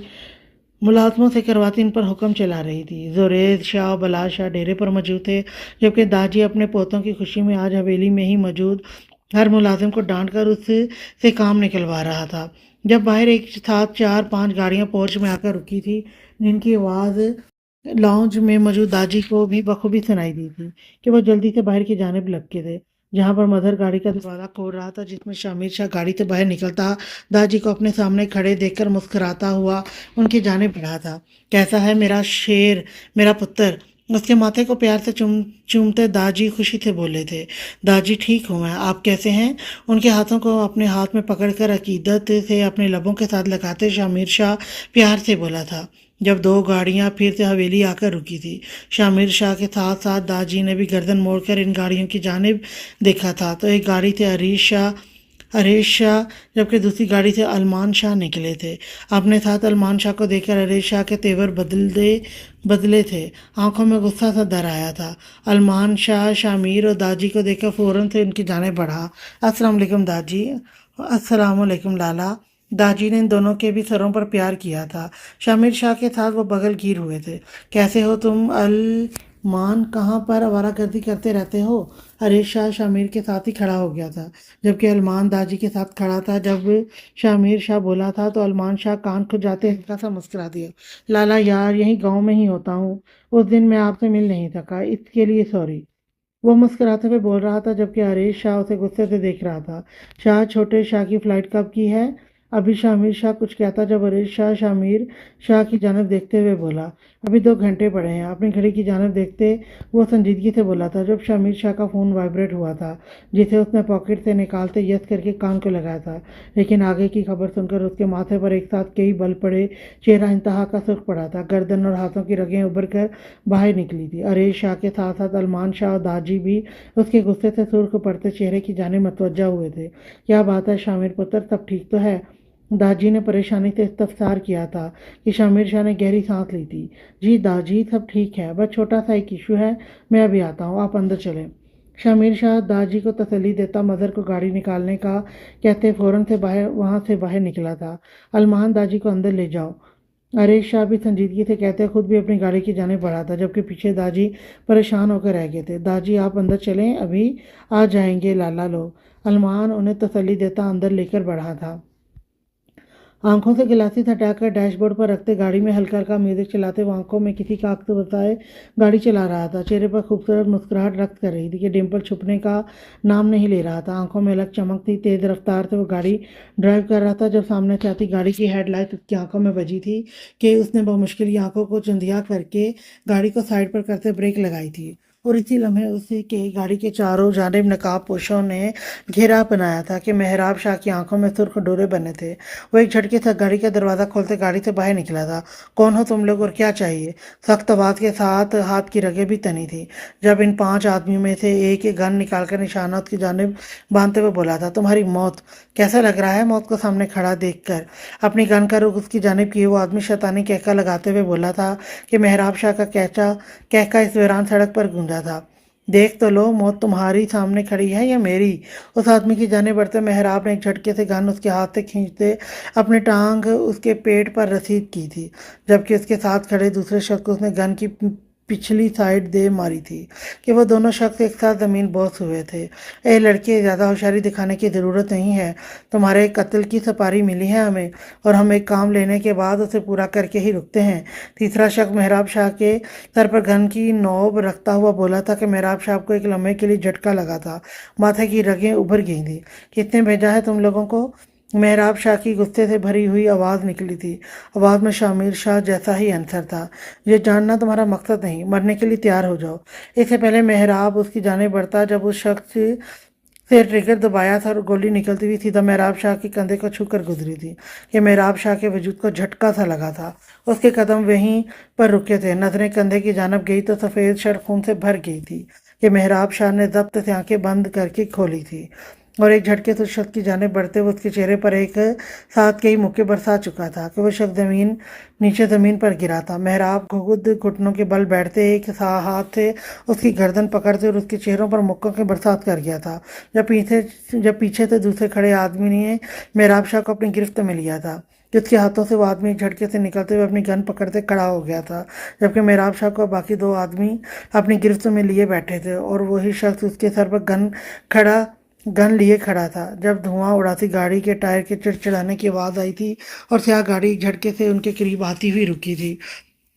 ملازموں سے کرواتی ان پر حکم چلا رہی تھی۔ زریز شاہ اور بلال شاہ ڈیرے پر موجود تھے، جبکہ داجی اپنے پوتوں کی خوشی میں آج حویلی میں ہی موجود ہر ملازم کو ڈانٹ کر اس سے کام نکلوا رہا تھا۔ جب باہر ایک ساتھ 4-5 گاڑیاں پورچ میں آ کر رکی تھی، جن کی آواز لاؤنج میں موجود داجی کو بھی بخوبی سنائی دی تھی کہ وہ جلدی سے باہر کی جانب لپکے تھے، جہاں پر مظہر گاڑی کا دروازہ کھول رہا تھا جس میں شامر شاہ گاڑی سے باہر نکلتا داجی کو اپنے سامنے کھڑے دیکھ کر مسکراتا ہوا ان کی جانب بڑھا تھا۔ کیسا ہے میرا شیر، میرا پتر؟ اس کے ماتھے کو پیار سے چومتے داجی خوشی سے بولے تھے۔ داجی ٹھیک ہوں میں، آپ کیسے ہیں؟ ان کے ہاتھوں کو اپنے ہاتھ میں پکڑ کر عقیدت سے اپنے لبوں کے ساتھ لگاتے شامر شاہ پیار سے بولا تھا۔ جب 2 گاڑیاں پھر سے حویلی آ کر رکی تھی، شامر شاہ کے ساتھ ساتھ داجی نے بھی گردن موڑ کر ان گاڑیوں کی جانب دیکھا تھا تو ایک گاڑی سے عریش شاہ جبکہ دوسری گاڑی سے علمان شاہ نکلے تھے۔ اپنے ساتھ علمان شاہ کو دیکھ کر عریش شاہ کے تیور بدلے تھے، آنکھوں میں غصہ سا در آیا تھا۔ علمان شاہ شامیر اور داجی کو دیکھ کر فوراً سے ان کی جانب بڑھا۔ السلام علیکم داجی۔ السلام علیکم لالا۔ داجی نے ان دونوں کے بھی سروں پر پیار کیا تھا۔ شامر شاہ کے ساتھ وہ بغل گیر ہوئے تھے۔ کیسے ہو تم علمان؟ کہاں پر آوارہ گردی کرتے رہتے ہو؟ عریش شاہ شامیر کے ساتھ ہی کھڑا ہو گیا تھا، جبکہ علمان داجی کے ساتھ کھڑا تھا۔ جب شامر شاہ بولا تھا تو علمان شاہ کان کھجاتے ہلکا سا مسکرا دیا۔ لالا یار، یہی گاؤں میں ہی ہوتا ہوں، اس دن میں آپ سے مل نہیں سکا، اس کے لیے سوری۔ وہ مسکراتے ہوئے بول رہا تھا، جبکہ عریش شاہ اسے غصے سے دیکھ رہا تھا۔ شاہ چھوٹے شاہ کی فلائٹ کب کی ہے؟ ابھی شامر شاہ کچھ کہتا جب عریش شاہ شامر شاہ کی جانب دیکھتے ہوئے بولا، ابھی 2 گھنٹے پڑے ہیں۔ اپنی گھڑی کی جانب دیکھتے وہ سنجیدگی سے بولا تھا جب شامر شاہ کا فون وائبریٹ ہوا تھا، جسے اس نے پاکٹ سے نکالتے یس کر کے کان کو لگایا تھا، لیکن آگے کی خبر سن کر اس کے ماتھے پر ایک ساتھ کئی بل پڑے، چہرہ انتہا کا سرخ پڑا تھا، گردن اور ہاتھوں کی رگیں ابھر کر باہر نکلی تھی۔ عریش شاہ کے ساتھ ساتھ علمان شاہ اور داجی بھی اس کے غصے سے سرخ پڑتے چہرے کی جانب متوجہ ہوئے تھے۔ کیا بات ہے شامر پتر، سب ٹھیک تو ہے؟ داجی نے پریشانی سے استفسار کیا تھا کہ شامر شاہ نے گہری سانس لی تھی۔ جی داجی، سب ٹھیک ہے، بس چھوٹا سا ایک ایشو ہے، میں ابھی آتا ہوں، آپ اندر چلیں۔ شامر شاہ داجی کو تسلی دیتا مظہر کو گاڑی نکالنے کا کہتے فوراً سے وہاں سے باہر نکلا تھا۔ علمان داجی کو اندر لے جاؤ، عریش شاہ بھی سنجیدگی سے کہتے خود بھی اپنی گاڑی کی جانب بڑھا تھا، جبکہ پیچھے داجی پریشان ہو کر رہ گئے تھے۔ داجی آپ اندر چلیں، ابھی آ جائیں گے لالا لوگ۔ علمان انہیں تسلی دیتا اندر لے کر بڑھا تھا۔ آنکھوں سے گلاسز ہٹا کر ڈیش بورڈ پر رکھتے گاڑی میں ہلکا ہلکا میوزک چلاتے وہ آنکھوں میں کسی کا عکس بسائے گاڑی چلا رہا تھا۔ چہرے پر خوبصورت مسکراہٹ رقص کر رہی تھی کہ ڈمپل چھپنے کا نام نہیں لے رہا تھا۔ آنکھوں میں الگ چمک تھی۔ تیز رفتار سے وہ گاڑی ڈرائیو کر رہا تھا جب سامنے سے آتی گاڑی کی ہیڈ لائٹ اس کی آنکھوں میں بجی تھی کہ اس نے بمشکل ہی آنکھوں کو چندیا کر کے گاڑی کو سائڈ پر کرتے بریک لگائی تھی، اور اسی لمحے اسے کے گاڑی کے چاروں جانب نقاب پوشوں نے گھیرا بنایا تھا کہ محراب شاہ کی آنکھوں میں سرخ ڈورے بنے تھے۔ وہ ایک جھٹکے سے گاڑی کا دروازہ کھولتے گاڑی سے باہر نکلا تھا۔ کون ہو تم لوگ اور کیا چاہیے؟ سخت آواز کے ساتھ ہاتھ کی رگیں بھی تنی تھی جب ان 5 آدمیوں میں سے ایک گن نکال کر نشانات کی جانب باندھتے ہوئے بولا تھا، تمہاری موت کیسا لگ رہا ہے؟ موت کو سامنے کھڑا دیکھ کر اپنی گن کا رخ اس کی جانب کیے وہ آدمی شیطانی کہکا لگاتے ہوئے بولا تھا کہ محراب شاہ کا کہکا اس ویران سڑک پر گونجا تھا۔ دیکھ تو لو، موت تمہاری سامنے کھڑی ہے یا میری؟ اس آدمی کی جانب بڑھتے محراب نے ایک جھٹکے سے گن اس کے ہاتھ سے کھینچتے اپنی ٹانگ اس کے پیٹ پر رسید کی تھی، جبکہ اس کے ساتھ کھڑے دوسرے شخص کو اس نے گن کی پچھلی سائڈ دے ماری تھی کہ وہ دونوں شخص ایک ساتھ زمین بوس ہوئے تھے۔ اے لڑکے، زیادہ ہوشیاری دکھانے کی ضرورت نہیں ہے، تمہارے قتل کی سپاری ملی ہے ہمیں، اور ہم ایک کام لینے کے بعد اسے پورا کر کے ہی رکتے ہیں۔ تیسرا شخص محراب شاہ کے سر پر گن کی نوب رکھتا ہوا بولا تھا کہ محراب شاہ کو ایک لمحے کے لیے جھٹکا لگا تھا، ماتھے کی رگیں ابھر گئی تھیں۔ کس نے بھیجا ہے تم لوگوں کو؟ محراب شاہ کی غصے سے بھری ہوئی آواز نکلی تھی۔ آواز میں شامر شاہ جیسا ہی عنصر تھا۔ یہ جاننا تمہارا مقصد نہیں، مرنے کے لیے تیار ہو جاؤ۔ اس سے پہلے محراب اس کی جانب بڑھتا جب اس شخص से ट्रिगर दबाया था और गोली निकलती हुई सीधा मेहराब शाह के कंधे को छूकर गुजरी थी कि मेहराब शाह के वजूद को झटका सा लगा था। उसके कदम वहीं पर रुके थे। नजरें कंधे की जानब गई तो सफ़ेद शर्ट खून से भर गई थी कि मेहराब शाह ने जब्त से आंखें बंद करके खोली थी और एक झटके से उस शख्स की जाने बढ़ते हुए उसके चेहरे पर एक साथ कई मुक्के बरसा चुका था कि वो शख्स नीचे ज़मीन पर गिरा था। मेहराब खुद घुटनों के बल बैठते एक हाथ से उसकी गर्दन पकड़ते और उसके चेहरों पर मुक्कों के बरसात कर गया था। जब पीछे से दूसरे खड़े आदमी ने मेहराब शाह को अपनी गिरफ्त में लिया था, जिसके हाथों से वो आदमी एक झटके से निकलते हुए अपनी गन पकड़ते खड़ा हो गया था, जबकि मेहराब शाह को बाकी दो आदमी अपनी गिरफ्त में लिए बैठे थे और वही शख्स उसके सर पर गन लिए खड़ा था। जब धुआं उड़ाती गाड़ी के टायर के चिड़चिड़ाने की आवाज़ आई थी और स्याह गाड़ी एक झटके से उनके करीब आती हुई रुकी थी।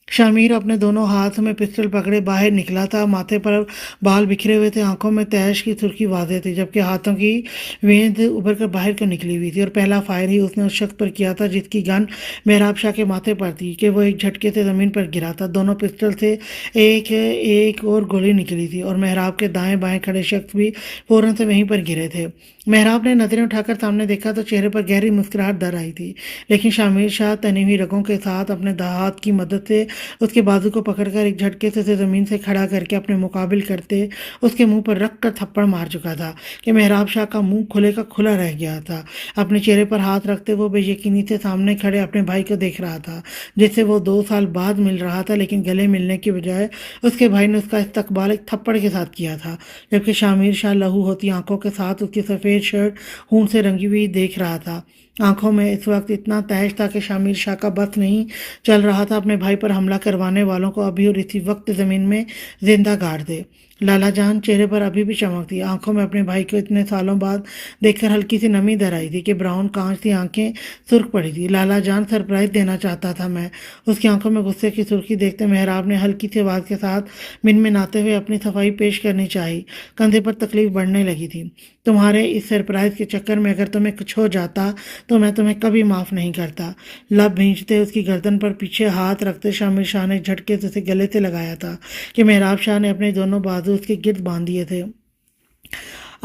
शामिर अपने दोनों हाथ में पिस्टल पकड़े बाहर निकला था। माथे पर बाल बिखरे हुए थे, आंखों में तैश की सुर्खी वाज़ेह थी, जबकि हाथों की वेंद उभर कर बाहर को निकली हुई थी। और पहला फायर ही उसने उस शख्स पर किया था जिसकी गन मेहराब शाह के माथे पर थी कि वो एक झटके से ज़मीन पर गिरा था। दोनों पिस्टल से एक एक और गोली निकली थी और मेहराब के दाएं बाएं खड़े शख्स भी फौरन से वहीं पर गिरे थे। मेहराब ने नजरें उठाकर सामने देखा तो चेहरे पर गहरी मुस्कुराहट दर आई थी, लेकिन शामिर शाह तनी हुई रगों के साथ अपने हाथ की मदद से उसके बाजू को पकड़कर एक झटके से उसे ज़मीन से खड़ा करके अपने मुकाबिल करते उसके मुंह पर रख कर थप्पड़ मार चुका था कि मेहराब शाह का मुंह खुले का खुला रह गया था। अपने चेहरे पर हाथ रखते वो बेयकीनी से सामने खड़े अपने भाई को देख रहा था, जिससे वो 2 साल बाद मिल रहा था, लेकिन गले मिलने की बजाय उसके भाई ने उसका इस्तकबाल एक थप्पड़ के साथ किया था। जबकि शामिर शाह लहू होती आंखों के साथ उसकी सफ़ेद शर्ट खून से रंगी हुई देख रहा था। आंखों में इस वक्त इतना तहश था कि शामिर शाह का बस नहीं चल रहा था अपने भाई पर हमला करवाने वालों को अभी और इसी वक्त ज़मीन में जिंदा गाड़ दे। लाला जान चेहरे पर अभी भी चमक थी। आंखों में अपने भाई को इतने सालों बाद देखकर हल्की सी नमी दर आई थी कि ब्राउन कांच सी आंखें सुर्ख पड़ी थी। लाला जान सरप्राइज देना चाहता था मैं। उसकी आंखों में गुस्से की सुर्खी देखते मेहराब ने हल्की सी आवाज़ के साथ मिनमिनाते हुए अपनी सफाई पेश करनी चाहिए। कंधे पर तकलीफ बढ़ने लगी थी। तुम्हारे इस सरप्राइज के चक्कर में अगर तुम्हें कुछ हो जाता तो मैं तुम्हें कभी माफ़ नहीं करता। लब भींचते उसकी गर्दन पर पीछे हाथ रखते शामिर शाह ने झटके से उसे गले से लगाया था कि मेहराब शाह ने अपने दोनों बाजू उसके गिर्द बांध दिए थे।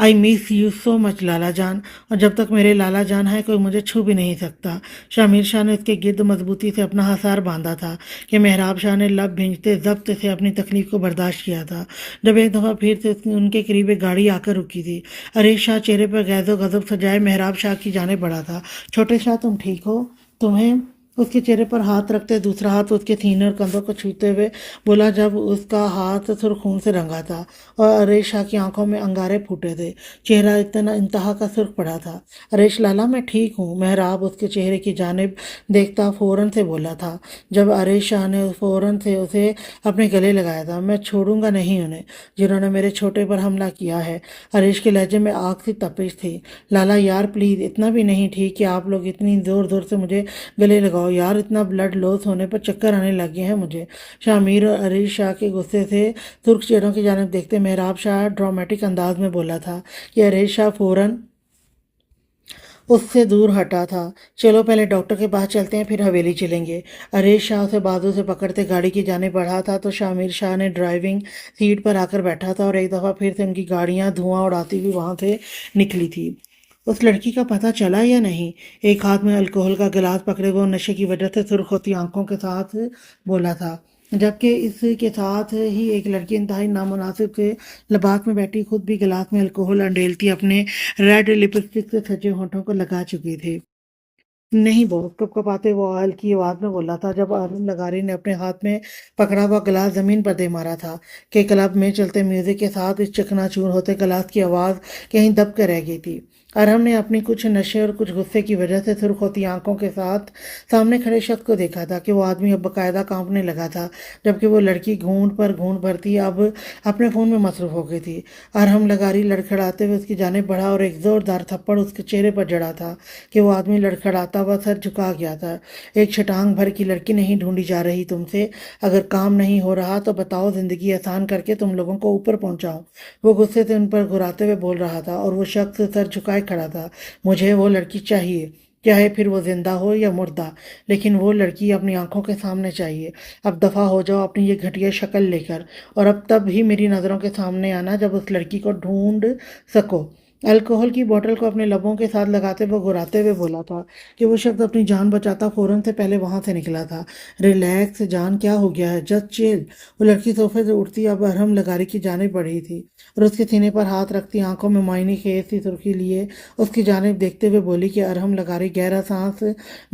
I miss you so much लाला जान, और जब तक मेरे लाला जान है कोई मुझे छू भी नहीं सकता। शामिर शाह ने उसके गिर्द मजबूती से अपना हसार बांधा था कि मेहराब शाह ने लब भींचते जब्त से अपनी तकलीफ को बर्दाश्त किया था। जब एक दफ़ा फिर से उनके करीब एक गाड़ी आकर रुकी थी, अरे शाह चेहरे पर गैज़ो गज़ब सजाए मेहराब शाह की जाने बढ़ा था। छोटे शाह तुम ठीक हो? तुम्हें उसके चेहरे पर हाथ रखते दूसरा हाथ उसके सीने और कंधों को छूते हुए बोला, जब उसका हाथ सुर्ख खून से रंगा था और अरेश शाह की आंखों में अंगारे फूटे थे। चेहरा इतना इंतहा का सुर्ख पड़ा था। अरेश लाला मैं ठीक हूँ, मेहराब उसके चेहरे की जानिब देखता फौरन से बोला था। जब अरेश शाह ने फौरन से उसे अपने गले लगाया था। मैं छोड़ूंगा नहीं उन्हें जिन्होंने मेरे छोटे पर हमला किया है। अरेश के लहजे में आग सी तपिश थी। लाला यार प्लीज़, इतना भी नहीं ठीक कि आप लोग इतनी ज़ोर ज़ोर से मुझे गले लगाओ यार, इतना ब्लड लॉस होने पर चक्कर आने लगे हैं मुझे। शामिर और अरीश शाह के गुस्से से सुर्ख चेहरों की जानिब देखते मेहराब शाह ड्रामेटिक अंदाज में बोला था कि अरीश शाह फौरन उससे दूर हटा था। चलो पहले डॉक्टर के पास चलते हैं, फिर हवेली चलेंगे। अरेश शाह उसे बाजू से पकड़ते गाड़ी की जाने बढ़ा था तो शामिर शाह ने ड्राइविंग सीट पर आकर बैठा था और एक दफ़ा फिर से उनकी गाड़ियां धुआं उड़ाती हुई वहां से निकली थी। उस लड़की का पता चला या नहीं? एक हाथ में अल्कोहल का गिलास पकड़े वो नशे की वजह से सुर्ख होती आंखों के साथ बोला था, जबकि इसके साथ ही एक लड़की इंतहाई नामुनासिब से लिबास में बैठी खुद भी गिलास में अल्कोहल अंडेलती अपने रेड लिपस्टिक से सजे होठों को लगा चुकी थी। नहीं बॉस, कपकपाते वो हल्की आवाज में बोला था जब अरुण लगारी ने अपने हाथ में पकड़ा हुआ गिलास जमीन पर दे मारा था कि क्लब में चलते म्यूजिक के साथ इस चकनाचूर होते गिलास की आवाज़ कहीं दब कर रह गई थी। अरहम ने अपनी कुछ नशे और कुछ गुस्से की वजह से सुर्ख होती आंखों के साथ सामने खड़े शख्स को देखा था कि वो आदमी अब बाकायदा कांपने लगा था, जबकि वो लड़की घूंट पर घूंट भरती अब अपने फ़ोन में मसरूफ हो गई थी। अरहम लगारी लड़खड़ाते हुए उसकी जानिब बढ़ा और एक ज़ोरदार थप्पड़ उसके चेहरे पर जड़ा था कि वो आदमी लड़खड़ाता हुआ सर झुका गया था। एक छटांग भर की लड़की नहीं ढूंढी जा रही तुमसे? अगर काम नहीं हो रहा तो बताओ, ज़िंदगी आसान करके तुम लोगों को ऊपर पहुंचाऊं। वो गुस्से से उन पर घुराते हुए बोल रहा था और वो शख्स सर झुकाए खड़ा था। मुझे वो लड़की चाहिए, चाहे फिर वो जिंदा हो या मुर्दा, लेकिन वो लड़की अपनी आंखों के सामने चाहिए। अब दफ़ा हो जाओ अपनी ये घटिया शक्ल लेकर, और अब तब ही मेरी नज़रों के सामने आना जब उस लड़की को ढूंढ सको। अल्कोहल की बोतल को अपने लबों के साथ लगाते हुए घुराते हुए बोला था कि वो शख्स अपनी जान बचाता फौरन से पहले वहां से निकला था। रिलैक्स जान, क्या हो गया है, जस्ट चिल। वो लड़की सोफे से उठती अब अरहम लगारी की जानिब बढ़ी थी और उसके सीने पर हाथ रखती आंखों में मायने खेज सी सुर्खी लिए उसकी जानिब देखते हुए बोली कि अरहम लगारी गहरा सांस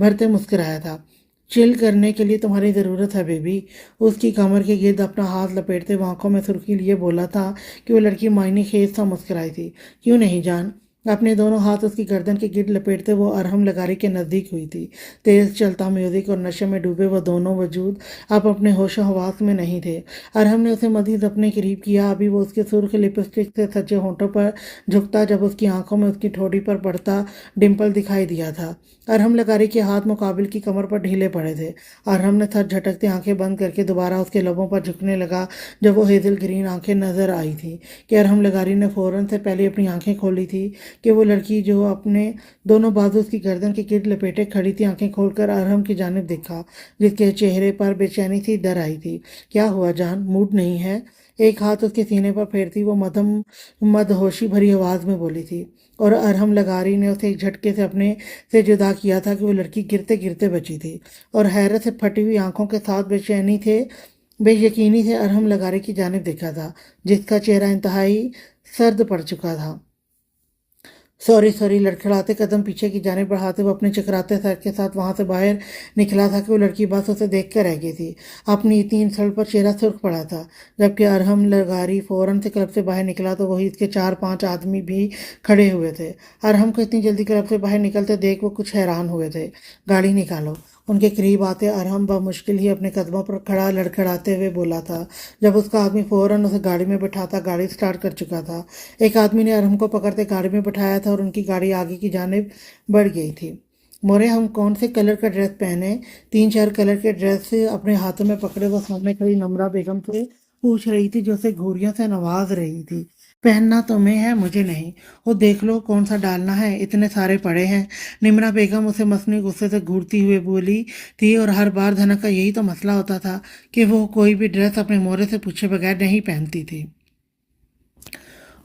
भरते मुस्कुराया था। चिल करने के लिए तुम्हारी ज़रूरत है बेबी। उसकी कमर के गिर्द अपना हाथ लपेटते हुए आंखों में सुर्खी लिए बोला था कि वो लड़की मायने खेज सा मुस्कुराई थी। क्यों नहीं जान। अपने दोनों हाथ उसकी गर्दन के गिर्द लपेटते वो अरहम लगारी के नज़दीक हुई थी। तेज चलता म्यूजिक और नशे में डूबे वो दोनों वजूद अब अपने होशो हवास में नहीं थे। अरहम ने उसे मजीद अपने करीब किया। अभी वो उसके सुर्ख लिपस्टिक से सजे होंठों पर झुकता जब उसकी आंखों में उसकी ठोड़ी पर पड़ता डिम्पल दिखाई दिया था। अरहम लगारी के हाथ मुकाबिल की कमर पर ढीले पड़े थे। अरहम ने सर झटकते आंखें बंद करके दोबारा उसके लबों पर झुकने लगा जब वो हेजल ग्रीन आंखें नजर आई थी कि अरहम लगारी ने फौरन से पहले अपनी आंखें खोली थी कि वो लड़की जो अपने दोनों बाजू उसकी गर्दन के गिर्द लपेटे खड़ी थी। आंखें खोलकर अरहम की जानिब देखा जिसके चेहरे पर बेचैनी सी डर आई थी। क्या हुआ जान, मूड नहीं है? एक हाथ उसके सीने पर फेरती वो मदहोशी भरी आवाज में बोली थी और अरहम लगारी ने उसे एक झटके से अपने से जुदा किया था कि वो लड़की गिरते गिरते बची थी और हैरत से फटी हुई आंखों के साथ बेयकीनी से अरहम लगारी की जानिब देखा था जिसका चेहरा इंतहाई सर्द पड़ चुका था। सॉरी सॉरी, लड़खड़ाते कदम पीछे की जानिब बढ़ाते हुए अपने चकराते सर के साथ वहां से बाहर निकला था कि वो लड़की बस उसे देख कर रह गई थी। अपनी इतनी इंसल्ट पर चेहरा सुर्ख पड़ा था। जबकि अरहम लगारी फौरन से क्लब से बाहर निकला तो वही इसके 4-5 आदमी भी खड़े हुए थे। अरहम को इतनी जल्दी क्लब से बाहर निकलते देख वो कुछ हैरान हुए थे। गाड़ी निकालो। उनके करीब आते अरहम बमुश्किल ही अपने कदमों पर खड़ा लड़खड़ाते हुए बोला था। जब उसका आदमी फौरन उसे गाड़ी में बैठाता गाड़ी स्टार्ट कर चुका था। एक आदमी ने अरहम को पकड़ते गाड़ी में बैठाया था और उनकी गाड़ी आगे की जानिब बढ़ गई थी। मोरे, हम कौन से कलर का ड्रेस पहने? 3-4 कलर के ड्रेस अपने हाथों में पकड़े वो सामने खड़ी नम्रा बेगम से पूछ रही थी जो उसे घूरियों से नवाज रही थी। पहनना तुम्हें है, मुझे नहीं। वो देख लो कौन सा डालना है, इतने सारे पड़े हैं। निम्रा बेगम उसे मसनूई गुस्से से घूरती हुए बोली थी और हर बार धनक का यही तो मसला होता था कि वो कोई भी ड्रेस अपने मोरे से पूछे बगैर नहीं पहनती थी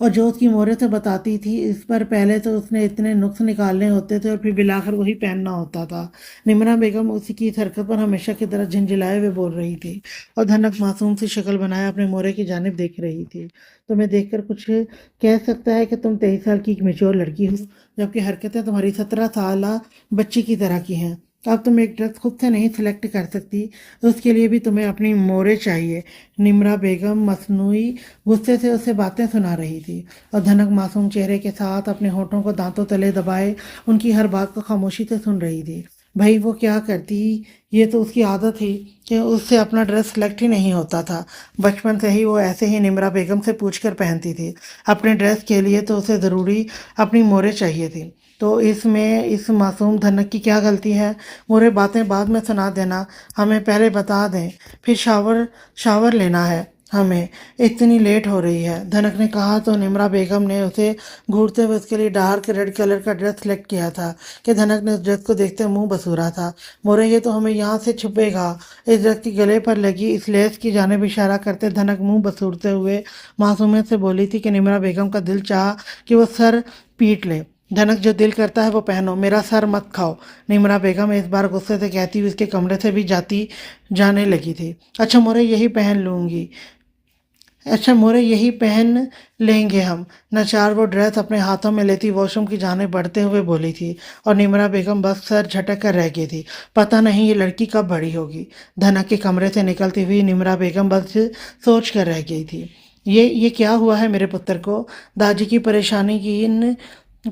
और जो उसकी मोहरे से बताती थी इस पर पहले तो उसने इतने नुक्स निकालने होते थे और फिर बिलाकर वही पहनना होता था। निमरा बेगम उसी की इस हरकत पर हमेशा की तरह झिंझिलाए हुए बोल रही थी और धनक मासूम सी शक्ल बनाए अपने मोहरे की जानिब देख रही थी। तुम्हें देखकर कुछ कह सकता है कि तुम 23 साल की एक मेच्योर लड़की हो जबकि हरकतें तुम्हारी 17 साल बच्ची की तरह की हैं। अब तुम एक ड्रेस खुद से नहीं सिलेक्ट कर सकती, तो उसके लिए भी तुम्हें अपनी मोरे चाहिए। निम्रा बेगम मसनूई गुस्से से उसे बातें सुना रही थी और धनक मासूम चेहरे के साथ अपने होठों को दांतों तले दबाए उनकी हर बात को खामोशी से सुन रही थी। भाई वो क्या करती, ये तो उसकी आदत थी कि उससे अपना ड्रेस सिलेक्ट ही नहीं होता था। बचपन से ही वो ऐसे ही निम्रा बेगम से पूछ कर पहनती थी। अपने ड्रेस के लिए तो उसे ज़रूरी अपनी मोरे चाहिए थी, तो इसमें इस मासूम धनक की क्या गलती है? मोरे बातें बाद में सुना देना, हमें पहले बता दें, फिर शावर शावर लेना है हमें, इतनी लेट हो रही है, धनक ने कहा तो निम्रा बेगम ने उसे घूरते हुए उसके लिए डार्क रेड कलर का ड्रेस सेलेक्ट किया था कि धनक ने उस ड्रेस को देखते मुंह बसूरा था। मोरे, ये तो हमें यहाँ से छुपेगा। इस ड्रेस की गले पर लगी इस लेस की जानिब इशारा करते धनक मुंह बसूरते हुए मासूमियत से बोली थी कि निम्रा बेगम का दिल चाह कि वो सर पीट ले। धनक, जो दिल करता है वो पहनो, मेरा सर मत खाओ। निम्रा बेगम इस बार गुस्से से कहती हुई उसके कमरे से भी जाने लगी थी। अच्छा मोरे, यही पहन लूंगी। अच्छा मोरे, यही पहन लेंगे हम। नचार वो ड्रेस अपने हाथों में लेती वॉशरूम की जाने बढ़ते हुए बोली थी और निम्रा बेगम बस सर झटक कर रह गई थी। पता नहीं ये लड़की कब बड़ी होगी। धनक के कमरे से निकलती हुई निम्रा बेगम बस सोच कर रह गई थी, ये क्या हुआ है मेरे पुत्र को? दादी की परेशानी की इन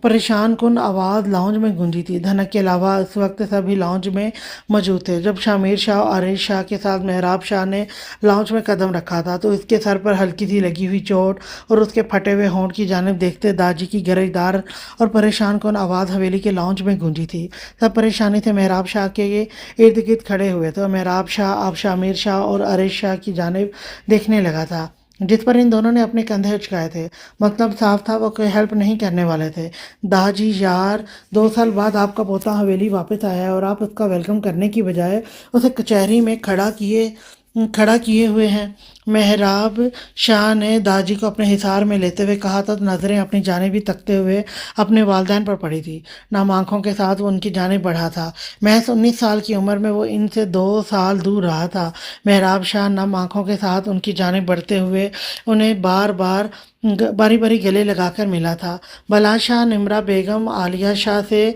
परेशान कुन आवाज़ लाउंज में गूंजी थी। धनक के अलावा इस वक्त सभी लाउंज में मौजूद थे। जब शामिर शाह और आरिश शाह के साथ मेहराब शाह ने लाउंज में कदम रखा था तो इसके सर पर हल्की सी लगी हुई चोट और उसके फटे हुए होंठ की जानिब देखते दादी की गरजदार और परेशान कुन आवाज़ हवेली के लाउंज में गूंजी थी। सब परेशानी से मेहराब शाह के ये इर्द गिर्द खड़े हुए थे और मेहराब शाह अब शामिर शाह और आरिश शाह की जानिब देखने लगा था जिस पर इन दोनों ने अपने कंधे उचकाए थे। मतलब साफ था वो कोई हेल्प नहीं करने वाले थे। दाजी यार, 2 साल बाद आपका पोता हवेली वापस आया है और आप उसका वेलकम करने की बजाय उसे कचहरी में खड़ा किए کھڑا کیے ہوئے ہیں۔ محراب شاہ نے داجی کو اپنے حصار میں لیتے ہوئے کہا تھا، تو نظریں اپنی جانب ہی تکتے ہوئے اپنے والدین پر پڑی تھی۔ نام آنکھوں کے ساتھ وہ ان کی جانب بڑھا تھا۔ محض 19 سال کی عمر میں وہ ان سے 2 سال دور رہا تھا۔ محراب شاہ نم آنکھوں کے ساتھ ان کی جانب بڑھتے ہوئے انہیں باری باری گلے لگا کر ملا تھا۔ بلا شاہ نمرہ بیگم عالیہ شاہ سے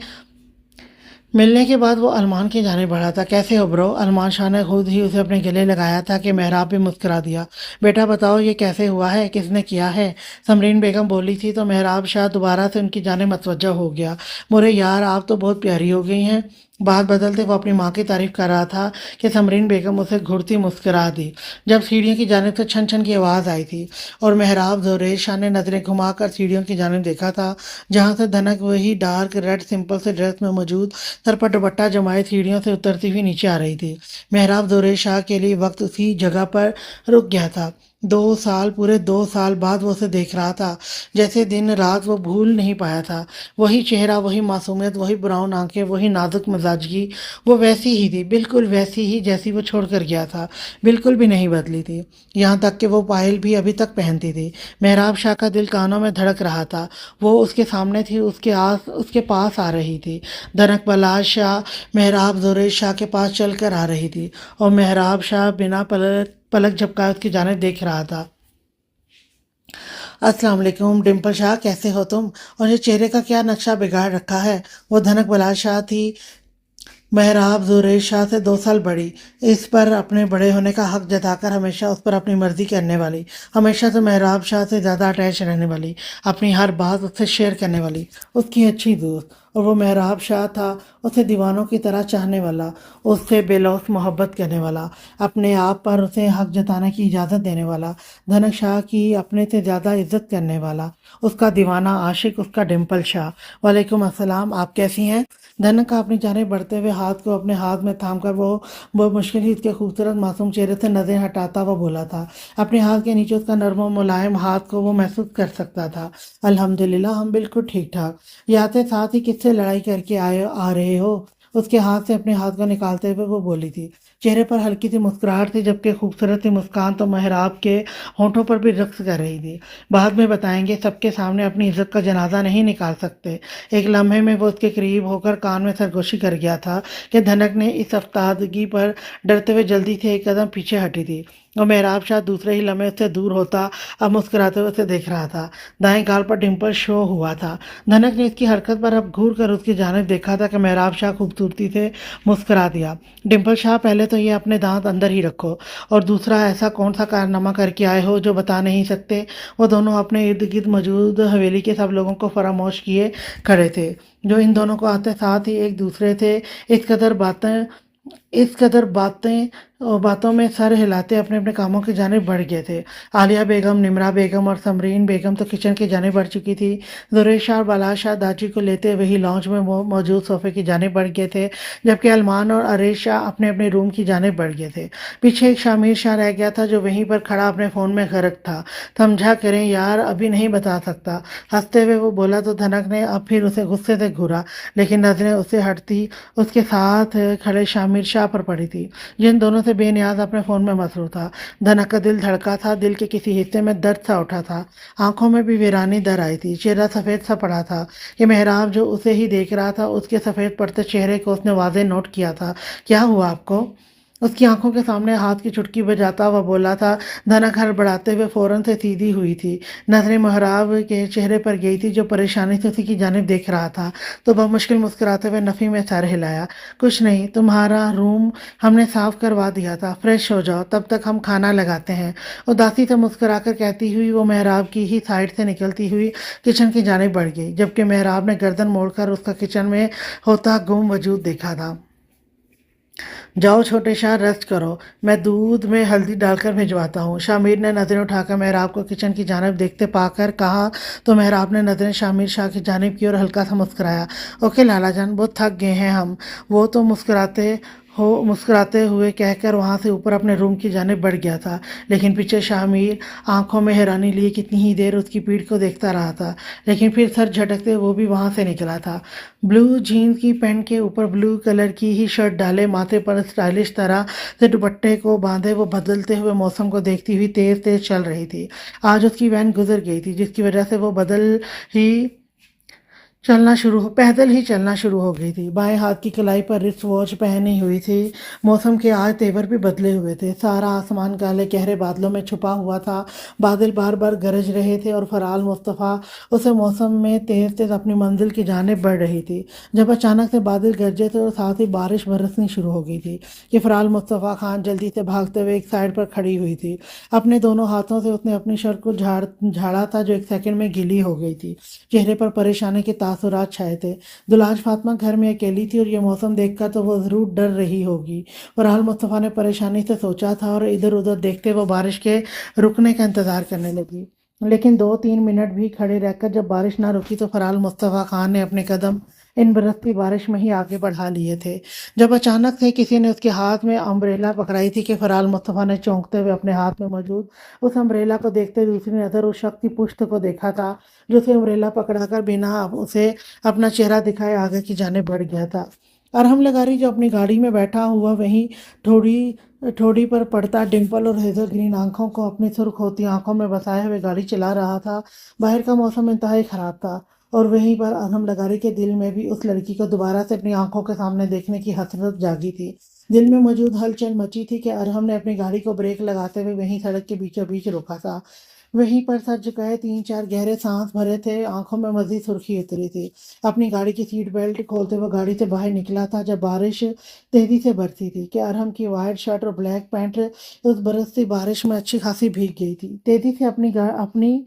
ملنے کے بعد وہ علمان کی جانب بڑھا تھا۔ کیسے ہو برو؟ علمان شاہ نے خود ہی اسے اپنے گلے لگایا تھا کہ محراب بھی مسکرا دیا۔ بیٹا بتاؤ یہ کیسے ہوا ہے، کس نے کیا ہے؟ سمرین بیگم بولی تھی تو محراب شاہ دوبارہ سے ان کی جانب متوجہ ہو گیا۔ مورے یار آپ تو بہت پیاری ہو گئی ہیں۔ بات بدلتے وہ اپنی ماں کی تعریف کر رہا تھا کہ سمرین بیگم اسے گھرتی مسکرا دی جب سیڑھیوں کی جانب سے چھن چھن کی آواز آئی تھی، اور محراب زوریش شاہ نے نظریں گھما کر سیڑھیوں کی جانب دیکھا تھا جہاں سے دھنک وہی ڈارک ریڈ سمپل سے ڈریس میں موجود سر پر دوپٹہ جمائے سیڑھیوں سے اترتی ہوئی نیچے آ رہی تھی۔ محراب زوریش شاہ کے لیے وقت اسی جگہ پر رک گیا تھا۔ پورے 2 سال بعد وہ اسے دیکھ رہا تھا، جیسے دن رات وہ بھول نہیں پایا تھا۔ وہی چہرہ، وہی معصومیت، وہی براؤن آنکھیں، وہی نازک مزاجگی، وہ ویسی ہی تھی، بالکل ویسی ہی جیسی وہ چھوڑ کر گیا تھا، بالکل بھی نہیں بدلی تھی، یہاں تک کہ وہ پائل بھی ابھی تک پہنتی تھی۔ محراب شاہ کا دل کانوں میں دھڑک رہا تھا، وہ اس کے سامنے تھی، اس کے پاس آ رہی تھی۔ دھنک بلا شاہ محراب زوریش شاہ کے پاس چل کر آ رہی تھی، اور محراب شاہ بنا پلک جھپکائے اس کی جانب دیکھ رہا تھا۔ السلام علیکم ڈمپل شاہ، کیسے ہو تم؟ اور یہ چہرے کا کیا نقشہ بگاڑ رکھا ہے؟ وہ دھنک بلا شاہ تھی، محراب زوریش شاہ سے 2 سال بڑی، اس پر اپنے بڑے ہونے کا حق جتا کر ہمیشہ اس پر اپنی مرضی کرنے والی، ہمیشہ سے محراب شاہ سے زیادہ اٹیچ رہنے والی، اپنی ہر بات اس سے شیئر کرنے والی، اس کی اچھی دوست۔ اور وہ محراب شاہ تھا اسے دیوانوں کی طرح چاہنے والا، اس سے بے لوث محبت کرنے والا، اپنے آپ پر اسے حق جتانے کی اجازت دینے والا، دھنک شاہ کی اپنے سے زیادہ عزت کرنے والا، اس کا دیوانہ عاشق، اس کا ڈمپل شاہ۔ وعلیکم السلام، آپ کیسی ہیں؟ دھنک کا اپنی جانب بڑھتے ہوئے ہاتھ کو اپنے ہاتھ میں تھام کر وہ مشکل ہی اس کے خوبصورت معصوم چہرے سے نظریں ہٹاتا وہ بولا تھا۔ اپنے ہاتھ کے نیچے اس کا نرم و ملائم ہاتھ کو وہ محسوس کر سکتا تھا۔ الحمدللہ ہم بالکل ٹھیک ٹھاک۔ یہ آتے ساتھ ہی کس سے لڑائی کر کے آ رہے ہو؟ اس کے ہاتھ سے اپنے ہاتھ کو نکالتے ہوئے وہ بولی تھی۔ چہرے پر ہلکی سی مسکراہٹ تھی، جبکہ خوبصورت سی مسکان تو محراب کے ہونٹوں پر بھی رقص کر رہی تھی۔ بعد میں بتائیں گے، سب کے سامنے اپنی عزت کا جنازہ نہیں نکال سکتے۔ ایک لمحے میں وہ اس کے قریب ہو کر کان میں سرگوشی کر گیا تھا کہ دھنک نے اس افتادگی پر ڈرتے ہوئے جلدی سے ایک قدم پیچھے ہٹی تھی، اور محراب شاہ دوسرے ہی لمحے اس سے دور ہوتا اب مسکراتے ہوئے اسے دیکھ رہا تھا۔ دائیں گال پر ڈمپل شو ہوا تھا۔ دھنک نے اس کی حرکت پر اب گھور کر اس کی جانب دیکھا تھا کہ محراب شاہ خوبصورتی سے مسکرا دیا۔ ڈمپل شاہ، پہلے تو یہ اپنے دانت اندر ہی رکھو، اور دوسرا ایسا کون سا کارنامہ کر کے آئے ہو جو بتا نہیں سکتے؟ وہ دونوں اپنے ارد گرد موجود حویلی کے سب لوگوں کو فراموش کیے کھڑے تھے، جو ان دونوں کو آتے ساتھ ہی ایک دوسرے سے اس قدر باتوں میں سر ہلاتے اپنے اپنے کاموں کی جانب بڑھ گئے تھے۔ عالیہ بیگم، نمرہ بیگم اور سمرین بیگم تو کچن کی جانب بڑھ چکی تھی۔ زوریش شاہ اور بلا شاہ داجی کو لیتے وہی لانچ میں موجود صوفے کی جانب بڑھ گئے تھے، جبکہ علمان اور عریش شاہ اپنے اپنے روم کی جانب بڑھ گئے تھے۔ پیچھے ایک شامیر شاہ رہ گیا تھا، جو وہیں پر کھڑا اپنے فون میں غرق تھا۔ سمجھا کریں یار، ابھی نہیں بتا سکتا، ہنستے ہوئے وہ بولا تو دھنک نے اب پھر اسے غصے سے گھورا، لیکن نظریں اس سے ہٹتی اس کے ساتھ کھڑے شامیر شاہ پر پڑی تھی، جن دونوں سے بے نیاز اپنے فون میں مصروف تھا۔ دھنک کا دل دھڑکا تھا، دل کے کسی حصے میں درد سا اٹھا تھا، آنکھوں میں بھی ویرانی در آئی تھی، چہرہ سفید سا پڑا تھا کہ محراب جو اسے ہی دیکھ رہا تھا، اس کے سفید پڑتے چہرے کو اس نے واضح نوٹ کیا تھا۔ کیا ہوا آپ کو؟ اس کی آنکھوں کے سامنے ہاتھ کی چٹکی بجاتا وہ بولا تھا۔ دھنک ہڑبڑاتے ہوئے فوراً سے سیدھی ہوئی تھی، نظریں محراب کے چہرے پر گئی تھی جو پریشانی سے اسی کی جانب دیکھ رہا تھا، تو بمشکل مسکراتے ہوئے نفی میں سر ہلایا۔ کچھ نہیں، تمہارا روم ہم نے صاف کروا دیا تھا، فریش ہو جاؤ، تب تک ہم کھانا لگاتے ہیں۔ اداسی سے مسکرا کر کہتی ہوئی وہ محراب کی ہی سائڈ سے نکلتی ہوئی کچن کی جانب بڑھ گئی، جبکہ محراب نے گردن موڑ کر اس کا کچن میں ہوتا گم وجود دیکھا تھا۔ جاؤ چھوٹے شاہ، ریسٹ کرو، میں دودھ میں ہلدی ڈال کر بھجواتا ہوں۔ شامیر نے نظریں اٹھا کر محراب کو کچن کی جانب دیکھتے پا کر کہا، تو محراب نے نظریں شامیر شاہ کی جانب کی اور ہلکا سا مسکرایا۔ اوکے لالا جان، بہت تھک گئے ہیں ہم۔ وہ تو مسکراتے مسکراتے ہوئے کہہ کر وہاں سے اوپر اپنے روم کی جانب بڑھ گیا تھا، لیکن پیچھے شامیر آنکھوں میں حیرانی لیے کتنی ہی دیر اس کی پیٹھ کو دیکھتا رہا تھا، لیکن پھر سر جھٹکتے وہ بھی وہاں سے نکلا تھا۔ بلو جینز کی پینٹ کے اوپر بلو کلر کی ہی شرٹ ڈالے، ماتھے پر اسٹائلش طرح سے دوپٹے کو باندھے وہ بدلتے ہوئے موسم کو دیکھتی ہوئی تیز تیز چل رہی تھی۔ آج اس کی وین گزر گئی تھی، جس کی وجہ سے وہ ہی پیدل ہی چلنا شروع ہو گئی تھی۔ بائیں ہاتھ کی کلائی پر رسٹ واچ پہنی ہوئی تھی۔ موسم کے آج تیور بھی بدلے ہوئے تھے، سارا آسمان کالے گہرے بادلوں میں چھپا ہوا تھا۔ بادل بار بار گرج رہے تھے اور فرال مصطفیٰ اسے موسم میں تیز تیز اپنی منزل کی جانب بڑھ رہی تھی، جب اچانک سے بادل گرجے تھے اور ساتھ ہی بارش برسنی شروع ہو گئی تھی کہ فرال مصطفیٰ خان جلدی سے بھاگتے ہوئے ایک سائڈ پر کھڑی ہوئی تھی۔ اپنے دونوں ہاتھوں سے اس نے اپنی شرٹ کو جھاڑا تھا جو ایک سیکنڈ میں گیلی ہو گئی تھی۔ چہرے پر پریشانی کے تاثرات چھائے تھے۔ دلاج فاطمہ گھر میں اکیلی تھی اور یہ موسم دیکھ کر تو وہ ضرور ڈر رہی ہوگی۔ فرحال مصطفیٰ نے پریشانی سے سوچا تھا اور ادھر ادھر دیکھتے وہ بارش کے رکنے کا انتظار کرنے لگی، لیکن 2-3 منٹ بھی کھڑے رہ کر جب بارش نہ رکی تو فرحال مصطفیٰ خان نے اپنے قدم ان برستی بارش میں ہی آگے بڑھا لیے تھے، جب اچانک سے کسی نے اس کے ہاتھ میں امبریلا پکڑائی تھی کہ فرحال مصطفیٰ نے چونکتے ہوئے اپنے ہاتھ میں موجود اس امبریلا کو دیکھتے دوسری نظر اس شخص کی پشت کو دیکھا تھا جو اسے امبریلا پکڑا کر بنا اسے اپنا چہرہ دکھائے آگے کی جانب بڑھ گیا تھا۔ ارحم لغاری جو اپنی گاڑی میں بیٹھا ہوا وہیں ٹھوڑی پر پڑتا ڈمپل اور ہیزل گرین آنکھوں کو اپنی سرخ ہوتی آنکھوں میں بسائے ہوئے گاڑی چلا رہا تھا۔ باہر کا موسم انتہائی خراب تھا اور وہیں پر ارحم لغاری کے دل میں بھی اس لڑکی کو دوبارہ سے اپنی آنکھوں کے سامنے دیکھنے کی حسرت جاگی تھی۔ دل میں موجود ہلچل مچی تھی کہ ارحم نے اپنی گاڑی کو بریک لگاتے ہوئے وہیں سڑک کے بیچوں بیچ روکا تھا۔ وہیں پر سر جھکائے 3-4 گہرے سانس بھرے تھے، آنکھوں میں مزید سرخی اتری تھی۔ اپنی گاڑی کی سیٹ بیلٹ کھولتے ہوئے گاڑی سے باہر نکلا تھا جب بارش تیزی سے برسی تھی کہ ارحم کی وائٹ شرٹ اور بلیک پینٹ اس برستی بارش میں اچھی خاصی بھیگ گئی تھی۔ تیزی سے اپنی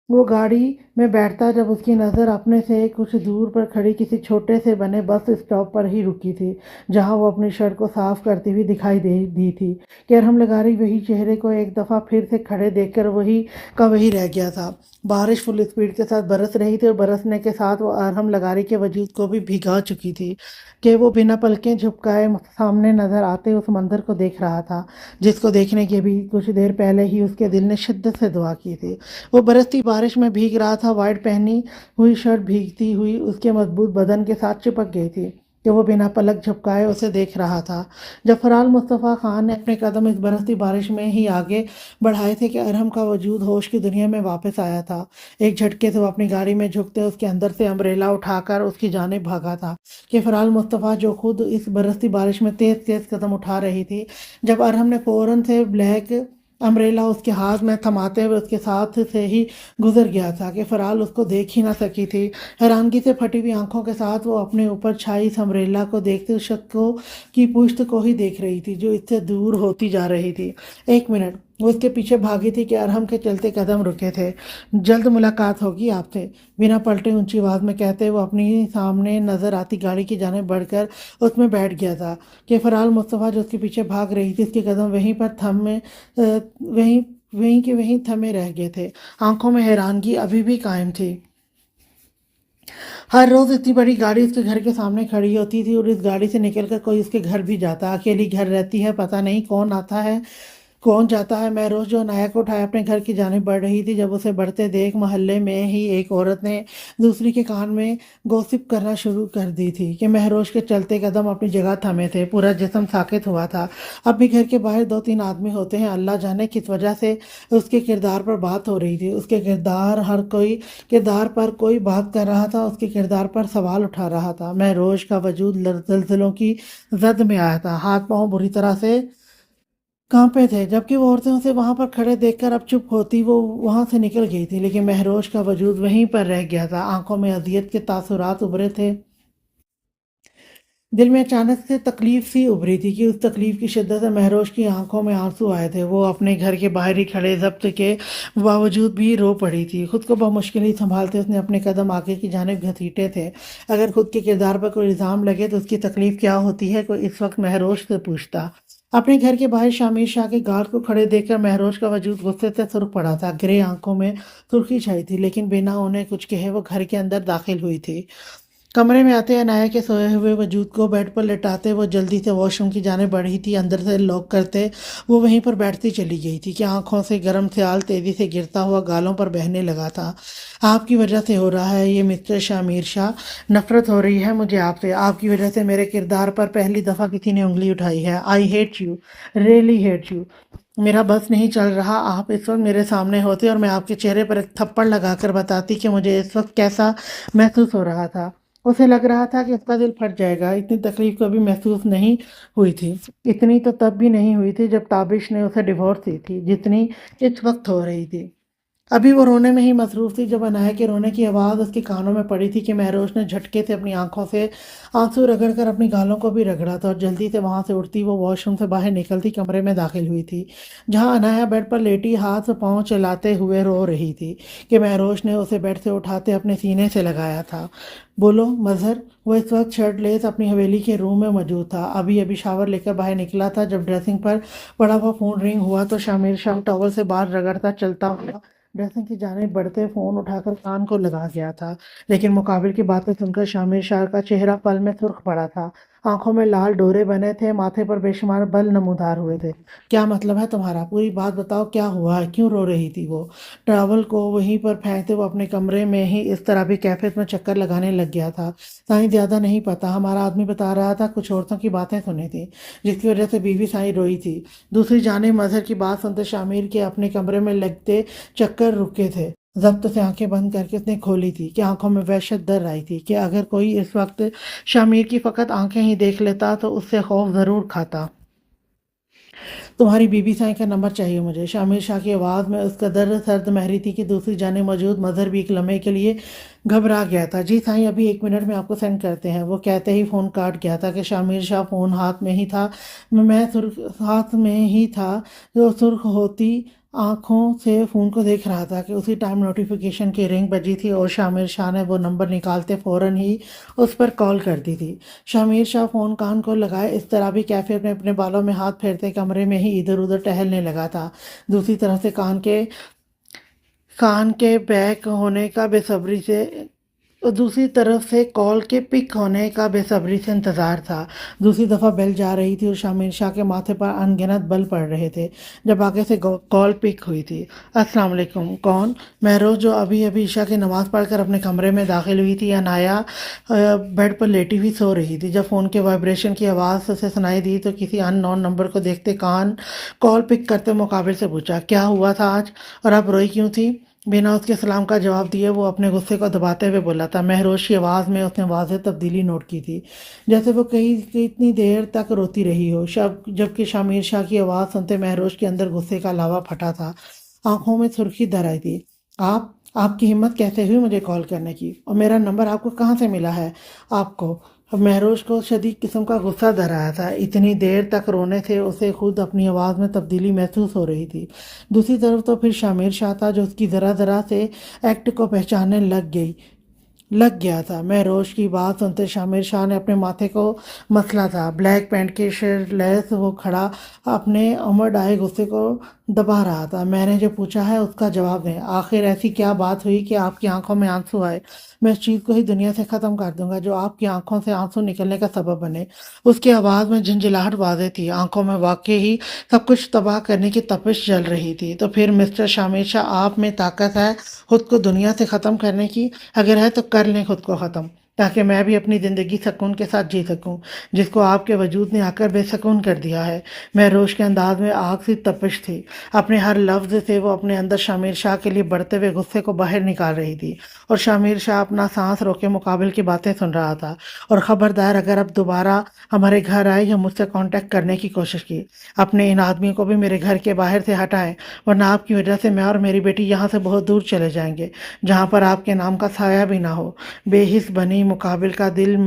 وہ گاڑی میں بیٹھتا جب اس کی نظر اپنے سے کچھ دور پر کھڑی کسی چھوٹے سے بنے بس اسٹاپ پر ہی رکی تھی، جہاں وہ اپنی شرٹ کو صاف کرتی ہوئی دکھائی دی تھی کہ ارحم لغاری وہی چہرے کو ایک دفعہ پھر سے کھڑے دیکھ کر وہی کا وہی رہ گیا تھا۔ بارش فل اسپیڈ کے ساتھ برس رہی تھی اور برسنے کے ساتھ وہ ارحم لغاری کے وجود کو بھی بھگا چکی تھی کہ وہ بنا پلکیں جھپکائے سامنے نظر آتے اس منظر کو دیکھ رہا تھا جس کو دیکھنے کے بھی کچھ دیر پہلے ہی اس کے دل نے شدت سے دعا کی تھی۔ وہ برستی بارش میں بھیگ رہا تھا، وائٹ پہنی ہوئی شرٹ بھیگتی ہوئی اس کے مضبوط بدن کے ساتھ چپک گئی تھی کہ وہ بنا پلک جھپکائے اسے دیکھ رہا تھا۔ جب فرحال مصطفیٰ خان نے اپنے قدم اس برستی بارش میں ہی آگے بڑھائے تھے کہ ارحم کا وجود ہوش کی دنیا میں واپس آیا تھا۔ ایک جھٹکے سے وہ اپنی گاڑی میں جھکتے اس کے اندر سے امبریلا اٹھا کر اس کی جانب بھاگا تھا کہ فرحال مصطفیٰ جو خود اس برستی بارش میں تیز تیز قدم اٹھا رہی تھی، جب ارحم نے فوراً سے بلیک امبریلا اس کے ہاتھ میں تھماتے ہوئے اس کے ساتھ سے ہی گزر گیا تھا کہ فرحال اس کو دیکھ ہی نہ سکی تھی۔ حیرانگی سے پھٹی ہوئی آنکھوں کے ساتھ وہ اپنے اوپر چھائی اس امبریلا کو دیکھتے اس شخص کی پشت کو ہی دیکھ رہی تھی جو اس سے دور ہوتی جا رہی تھی۔ 1 منٹ وہ اس کے پیچھے بھاگی تھی کہ ارحم کے چلتے قدم رکے تھے۔ جلد ملاقات ہوگی آپ سے، بنا پلٹے اونچی آواز میں کہتے وہ اپنی سامنے نظر آتی گاڑی کی جانب بڑھ کر اس میں بیٹھ گیا تھا کہ فرحال مصطفیٰ جو اس کے پیچھے بھاگ رہی تھی اس کے قدم وہیں تھمے رہ گئے تھے۔ آنکھوں میں حیرانگی ابھی بھی قائم تھی۔ ہر روز اتنی بڑی گاڑی اس کے گھر کے سامنے کھڑی ہوتی تھی اور اس گاڑی سے نکل کر کوئی اس کے گھر بھی جاتا۔ اکیلی گھر رہتی ہے، پتہ نہیں کون آتا ہے کون جاتا ہے۔ مہروز جو عنایہ کو اٹھائے اپنے گھر کی جانب بڑھ رہی تھی جب اسے بڑھتے دیکھ محلے میں ہی ایک عورت نے دوسری کے کان میں گوسپ کرنا شروع کر دی تھی کہ مہروز کے چلتے قدم اپنی جگہ تھمے تھے، پورا جسم ساکت ہوا تھا۔ اب بھی گھر کے باہر 2-3 آدمی ہوتے ہیں، اللہ جانے کس وجہ سے اس کے کردار پر بات ہو رہی تھی۔ اس کے کردار پر کوئی بات کر رہا تھا، اس کے کردار پر سوال اٹھا رہا تھا۔ مہروز کا وجود زلزلوں کی زد میں آیا تھا، ہاتھ پاؤں بری طرح سے کانپے تھے۔ جبکہ وہ عورتیں اسے وہاں پر کھڑے دیکھ کر اب چپ ہوتی وہ وہاں سے نکل گئی تھی، لیکن مہروز کا وجود وہیں پر رہ گیا تھا۔ آنکھوں میں اذیت کے تاثرات ابھرے تھے، دل میں اچانک سے تکلیف سی ابھری تھی کہ اس تکلیف کی شدت سے مہروز کی آنکھوں میں آنسو آئے تھے۔ وہ اپنے گھر کے باہر ہی کھڑے ضبط کے باوجود بھی رو پڑی تھی۔ خود کو بمشکل ہی سنبھالتے اس نے اپنے قدم آگے کی جانب گھسیٹے تھے۔ اگر خود کے کردار پر کوئی الزام لگے تو اس کی تکلیف کیا ہوتی ہے، کوئی اس وقت مہروز سے پوچھتا۔ اپنے گھر کے باہر شامیر شاہ کے گارڈ کو کھڑے دیکھ کر مہروز کا وجود غصے سے سرخ پڑا تھا، گرے آنکھوں میں سرخی چھائی تھی، لیکن بنا انہیں کچھ کہے وہ گھر کے اندر داخل ہوئی تھی۔ कमरे में आते अनाया के सोए हुए वजूद को बेड पर लेटाते वो जल्दी से वॉशरूम की जाने बढ़ी थी। अंदर से लॉक करते वो वहीं पर बैठती चली गई थी कि आंखों से गर्म स्याल तेजी से गिरता हुआ गालों पर बहने लगा था। आपकी वजह से हो रहा है ये मिस्टर शामिर शाह। नफरत हो रही है मुझे आपसे। आपकी वजह से मेरे किरदार पर पहली दफ़ा किसी ने उंगली उठाई है। I hate you, really hate you. मेरा बस नहीं चल रहा। आप इस वक्त मेरे सामने होते और मैं आपके चेहरे पर एक थप्पड़ लगाकर बताती कि मुझे इस वक्त कैसा महसूस हो रहा था। उसे लग रहा था कि उसका दिल फट जाएगा। इतनी तकलीफ कभी महसूस नहीं हुई थी। इतनी तो तब भी नहीं हुई थी जब ताबिश ने उसे डिवोर्स दी थी, जितनी इस वक्त हो रही थी। अभी वो रोने में ही मसरूफ़ थी जब अनाया के रोने की आवाज़ उसके कानों में पड़ी थी कि महरोश ने झटके से अपनी आंखों से आंसू रगड़ कर अपनी गालों को भी रगड़ा था और जल्दी से वहां से उठती वो वॉशरूम से बाहर निकलती कमरे में दाखिल हुई थी, जहां अनाया बेड पर लेटी हाथ से पाँव चलाते हुए रो रही थी कि महरोश ने उसे बेड से उठाते अपने सीने से लगाया था। बोलो मजहर। वो इस वक्त शर्टलेस अपनी हवेली के रूम में मौजूद था। अभी अभी शावर लेकर बाहर निकला था जब ड्रेसिंग पर पड़ा हुआ फ़ोन रिंग हुआ तो शामिर शाह टॉवल से बाहर रगड़ता चलता हुआ ड्रेसिंग की जानिब बढ़ते फ़ोन उठाकर कान को लगा गया था। लेकिन मुकाबिल की बातें सुनकर शामिर शाह का चेहरा पल में सुर्ख पड़ा था। आंखों में लाल डोरे बने थे, माथे पर बेशुमार बल नमूदार हुए थे। क्या मतलब है तुम्हारा? पूरी बात बताओ, क्या हुआ है? क्यों रो रही थी वो? टॉवल को वहीं पर फेंकते वो अपने कमरे में ही इस तरह भी कैफेट में चक्कर लगाने लग गया था। साईं ज़्यादा नहीं पता, हमारा आदमी बता रहा था कुछ औरतों की बातें सुनी थी जिसकी वजह से बीवी साईं रोई थी। दूसरी जानिब मजहर की बात सुनते शामिर के अपने कमरे में लगते चक्कर रुके थे। ज़ब्त से आंखें बंद करके उसने खोली थी कि आंखों में वहशत डर आई थी कि अगर कोई इस वक्त शामिर की फ़कत आंखें ही देख लेता तो उससे खौफ ज़रूर खाता। तुम्हारी बीबी साईं का नंबर चाहिए मुझे। शामिर शाह की आवाज़ में उस कदर सर्द महरी थी कि दूसरी जाने मौजूद मजहर भी एक लम्हे के लिए घबरा गया था। जी साईं, अभी 1 मिनट में आपको सेंड करते हैं। वो कहते ही फ़ोन काट गया था कि शामिर शाह फ़ोन हाथ में ही था। मैं सुर्ख हाथ में ही था जो सुर्ख होती आंखों से फ़ोन को देख रहा था कि उसी टाइम नोटिफिकेशन की रिंग बजी थी और शामिर शाह ने वो नंबर निकालते फ़ौरन ही उस पर कॉल कर दी थी। शामिर शाह फ़ोन कान को लगाए इस तरह भी कैफे में अपने बालों में हाथ फेरते कमरे में ही इधर उधर टहलने लगा था। दूसरी तरफ से कान के बैक होने का बेसब्री से और दूसरी तरफ से कॉल के पिक होने का बेसब्री से इंतज़ार था। दूसरी दफ़ा बेल जा रही थी और शामिर शाह के माथे पर अनगिनत बल पड़ रहे थे जब आगे से कॉल पिक हुई थी। अस्सलाम वालेकुम। कौन? महरोज, जो अभी अभी ईशा की नमाज़ पढ़कर अपने कमरे में दाखिल हुई थी। अनाया बेड पर लेटी हुई सो रही थी। जब फ़ोन के वाइब्रेशन की आवाज़ उसे सुनाई दी तो किसी अननोन नंबर को देखते कान कॉल पिक करते मुकाबिल से पूछा, क्या हुआ था आज और अब रोई क्यों थी? बिना उसके सलाम का जवाब दिए वो अपने गुस्से को दबाते हुए बोला था। महरोश की आवाज़ में उसने वाज़ेह तब्दीली नोट की थी, जैसे वो कहीं इतनी देर तक रोती रही हो। जबकि शामिर शाह की आवाज़ सुनते महरोश के अंदर गुस्से का लावा फटा था, आंखों में सुर्खी दर आई थी। आपकी हिम्मत कैसे हुई मुझे कॉल करने की? और मेरा नंबर आपको कहाँ से मिला है? आपको? अब महरोश को शदीद किस्म का गुस्सा दर आया था। इतनी देर तक रोने से उसे खुद अपनी आवाज़ में तब्दीली महसूस हो रही थी। दूसरी तरफ तो फिर शामिर शाह था जो उसकी ज़रा ज़रा से एक्ट को पहचानने लग गया था। महरोश की बात सुनते शामिर शाह ने अपने माथे को मसला था। ब्लैक पैंट के शर्टलेस वो खड़ा अपने उमड़ आए गुस्से को दबा रहा था। मैंने जो पूछा है उसका जवाब दें। आखिर ऐसी क्या बात हुई कि आपकी आंखों में आंसू आए? मैं इस चीज़ को ही दुनिया से ख़त्म कर दूंगा जो आपकी आंखों से आंसू निकलने का सबब बने। उसकी आवाज़ में झंझलाहट वाज़ेह थी। आंखों में वाकई ही सब कुछ तबाह करने की तपिश जल रही थी। तो फिर मिस्टर शामिर शाह, आप में ताकत है खुद को दुनिया से ख़त्म करने की? अगर है तो कर लें खुद को ख़त्म, ताकि मैं भी अपनी ज़िंदगी सुकून के साथ जी सकूं, जिसको आपके वजूद ने आकर बेसकून कर दिया है। महरोश के अंदाज में आग सी तपिश थी। अपने हर लफ्ज़ से वो अपने अंदर शामिर शाह के लिए बढ़ते हुए गुस्से को बाहर निकाल रही थी और शामिर शाह अपना सांस रोके मुकाबिल की बातें सुन रहा था। और ख़बरदार, अगर अब दोबारा हमारे घर आए या मुझसे कांटेक्ट करने की कोशिश की, अपने इन आदमियों को भी मेरे घर के बाहर से हटाएं, वरना आपकी वजह से मैं और मेरी बेटी यहाँ से बहुत दूर चले जाएंगे, जहाँ पर आपके नाम का साया भी ना हो। बेहिस बनी मुकाबिल का दिल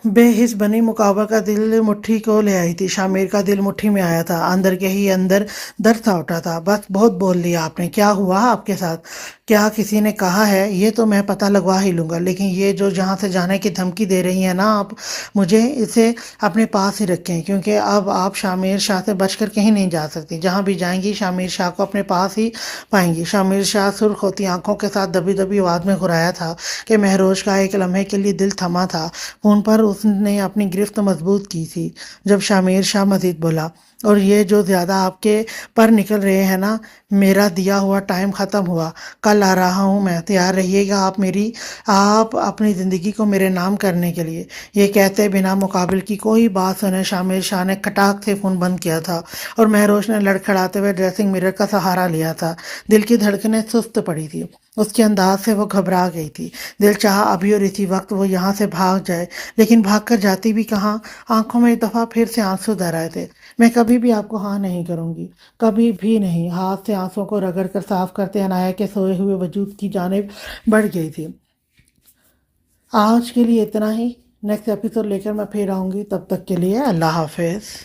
बेहिस बनी मुकाबा का दिल मुट्ठी को ले आई थी। शामिर का दिल मुट्ठी में आया था। अंदर के ही अंदर दर्द सा उठा था। बस बहुत बोल लिया आपने। क्या हुआ आपके साथ? کیا کسی نے کہا ہے یہ تو میں پتہ لگوا ہی لوں گا، لیکن یہ جو جہاں سے جانے کی دھمکی دے رہی ہیں نا آپ مجھے، اسے اپنے پاس ہی رکھیں، کیونکہ اب آپ شامیر شاہ سے بچ کر کہیں نہیں جا سکتی۔ جہاں بھی جائیں گی شامیر شاہ کو اپنے پاس ہی پائیں گی۔ شامیر شاہ سرخ ہوتی آنکھوں کے ساتھ دبی دبی آواز میں گھرایا تھا کہ مہروش کا ایک لمحے کے لیے دل تھما تھا۔ فون پر اس نے اپنی گرفت مضبوط کی تھی جب شامیر شاہ مزید بولا، اور یہ جو زیادہ آپ کے پر نکل رہے ہیں نا، میرا دیا ہوا ٹائم ختم ہوا، کل آ رہا ہوں میں، تیار رہیے گا آپ اپنی زندگی کو میرے نام کرنے کے لیے۔ یہ کہتے بنا مقابل کی کوئی بات سنے شامر شاہ نے کھٹاک سے فون بند کیا تھا، اور مہروش نے لڑکھڑاتے ہوئے ڈریسنگ مرر کا سہارا لیا تھا۔ دل کی دھڑکنیں سست پڑی تھی، اس کے انداز سے وہ گھبرا گئی تھی۔ دل چاہا ابھی اور اسی وقت وہ یہاں سے بھاگ جائے، لیکن بھاگ کر جاتی بھی کہاں؟ آنکھوں میں ایک دفعہ پھر سے آنسو در آئے تھے۔ میں کبھی بھی آپ کو ہاں نہیں کروں گی، کبھی بھی نہیں۔ ہاتھ سے آنسوں کو رگڑ کر صاف کرتے عنایا کے سوئے ہوئے وجود کی جانب بڑھ گئی تھی۔ آج کے لیے اتنا ہی، نیکسٹ ایپیسوڈ لے کر میں پھر آؤں گی، تب تک کے لیے اللہ حافظ۔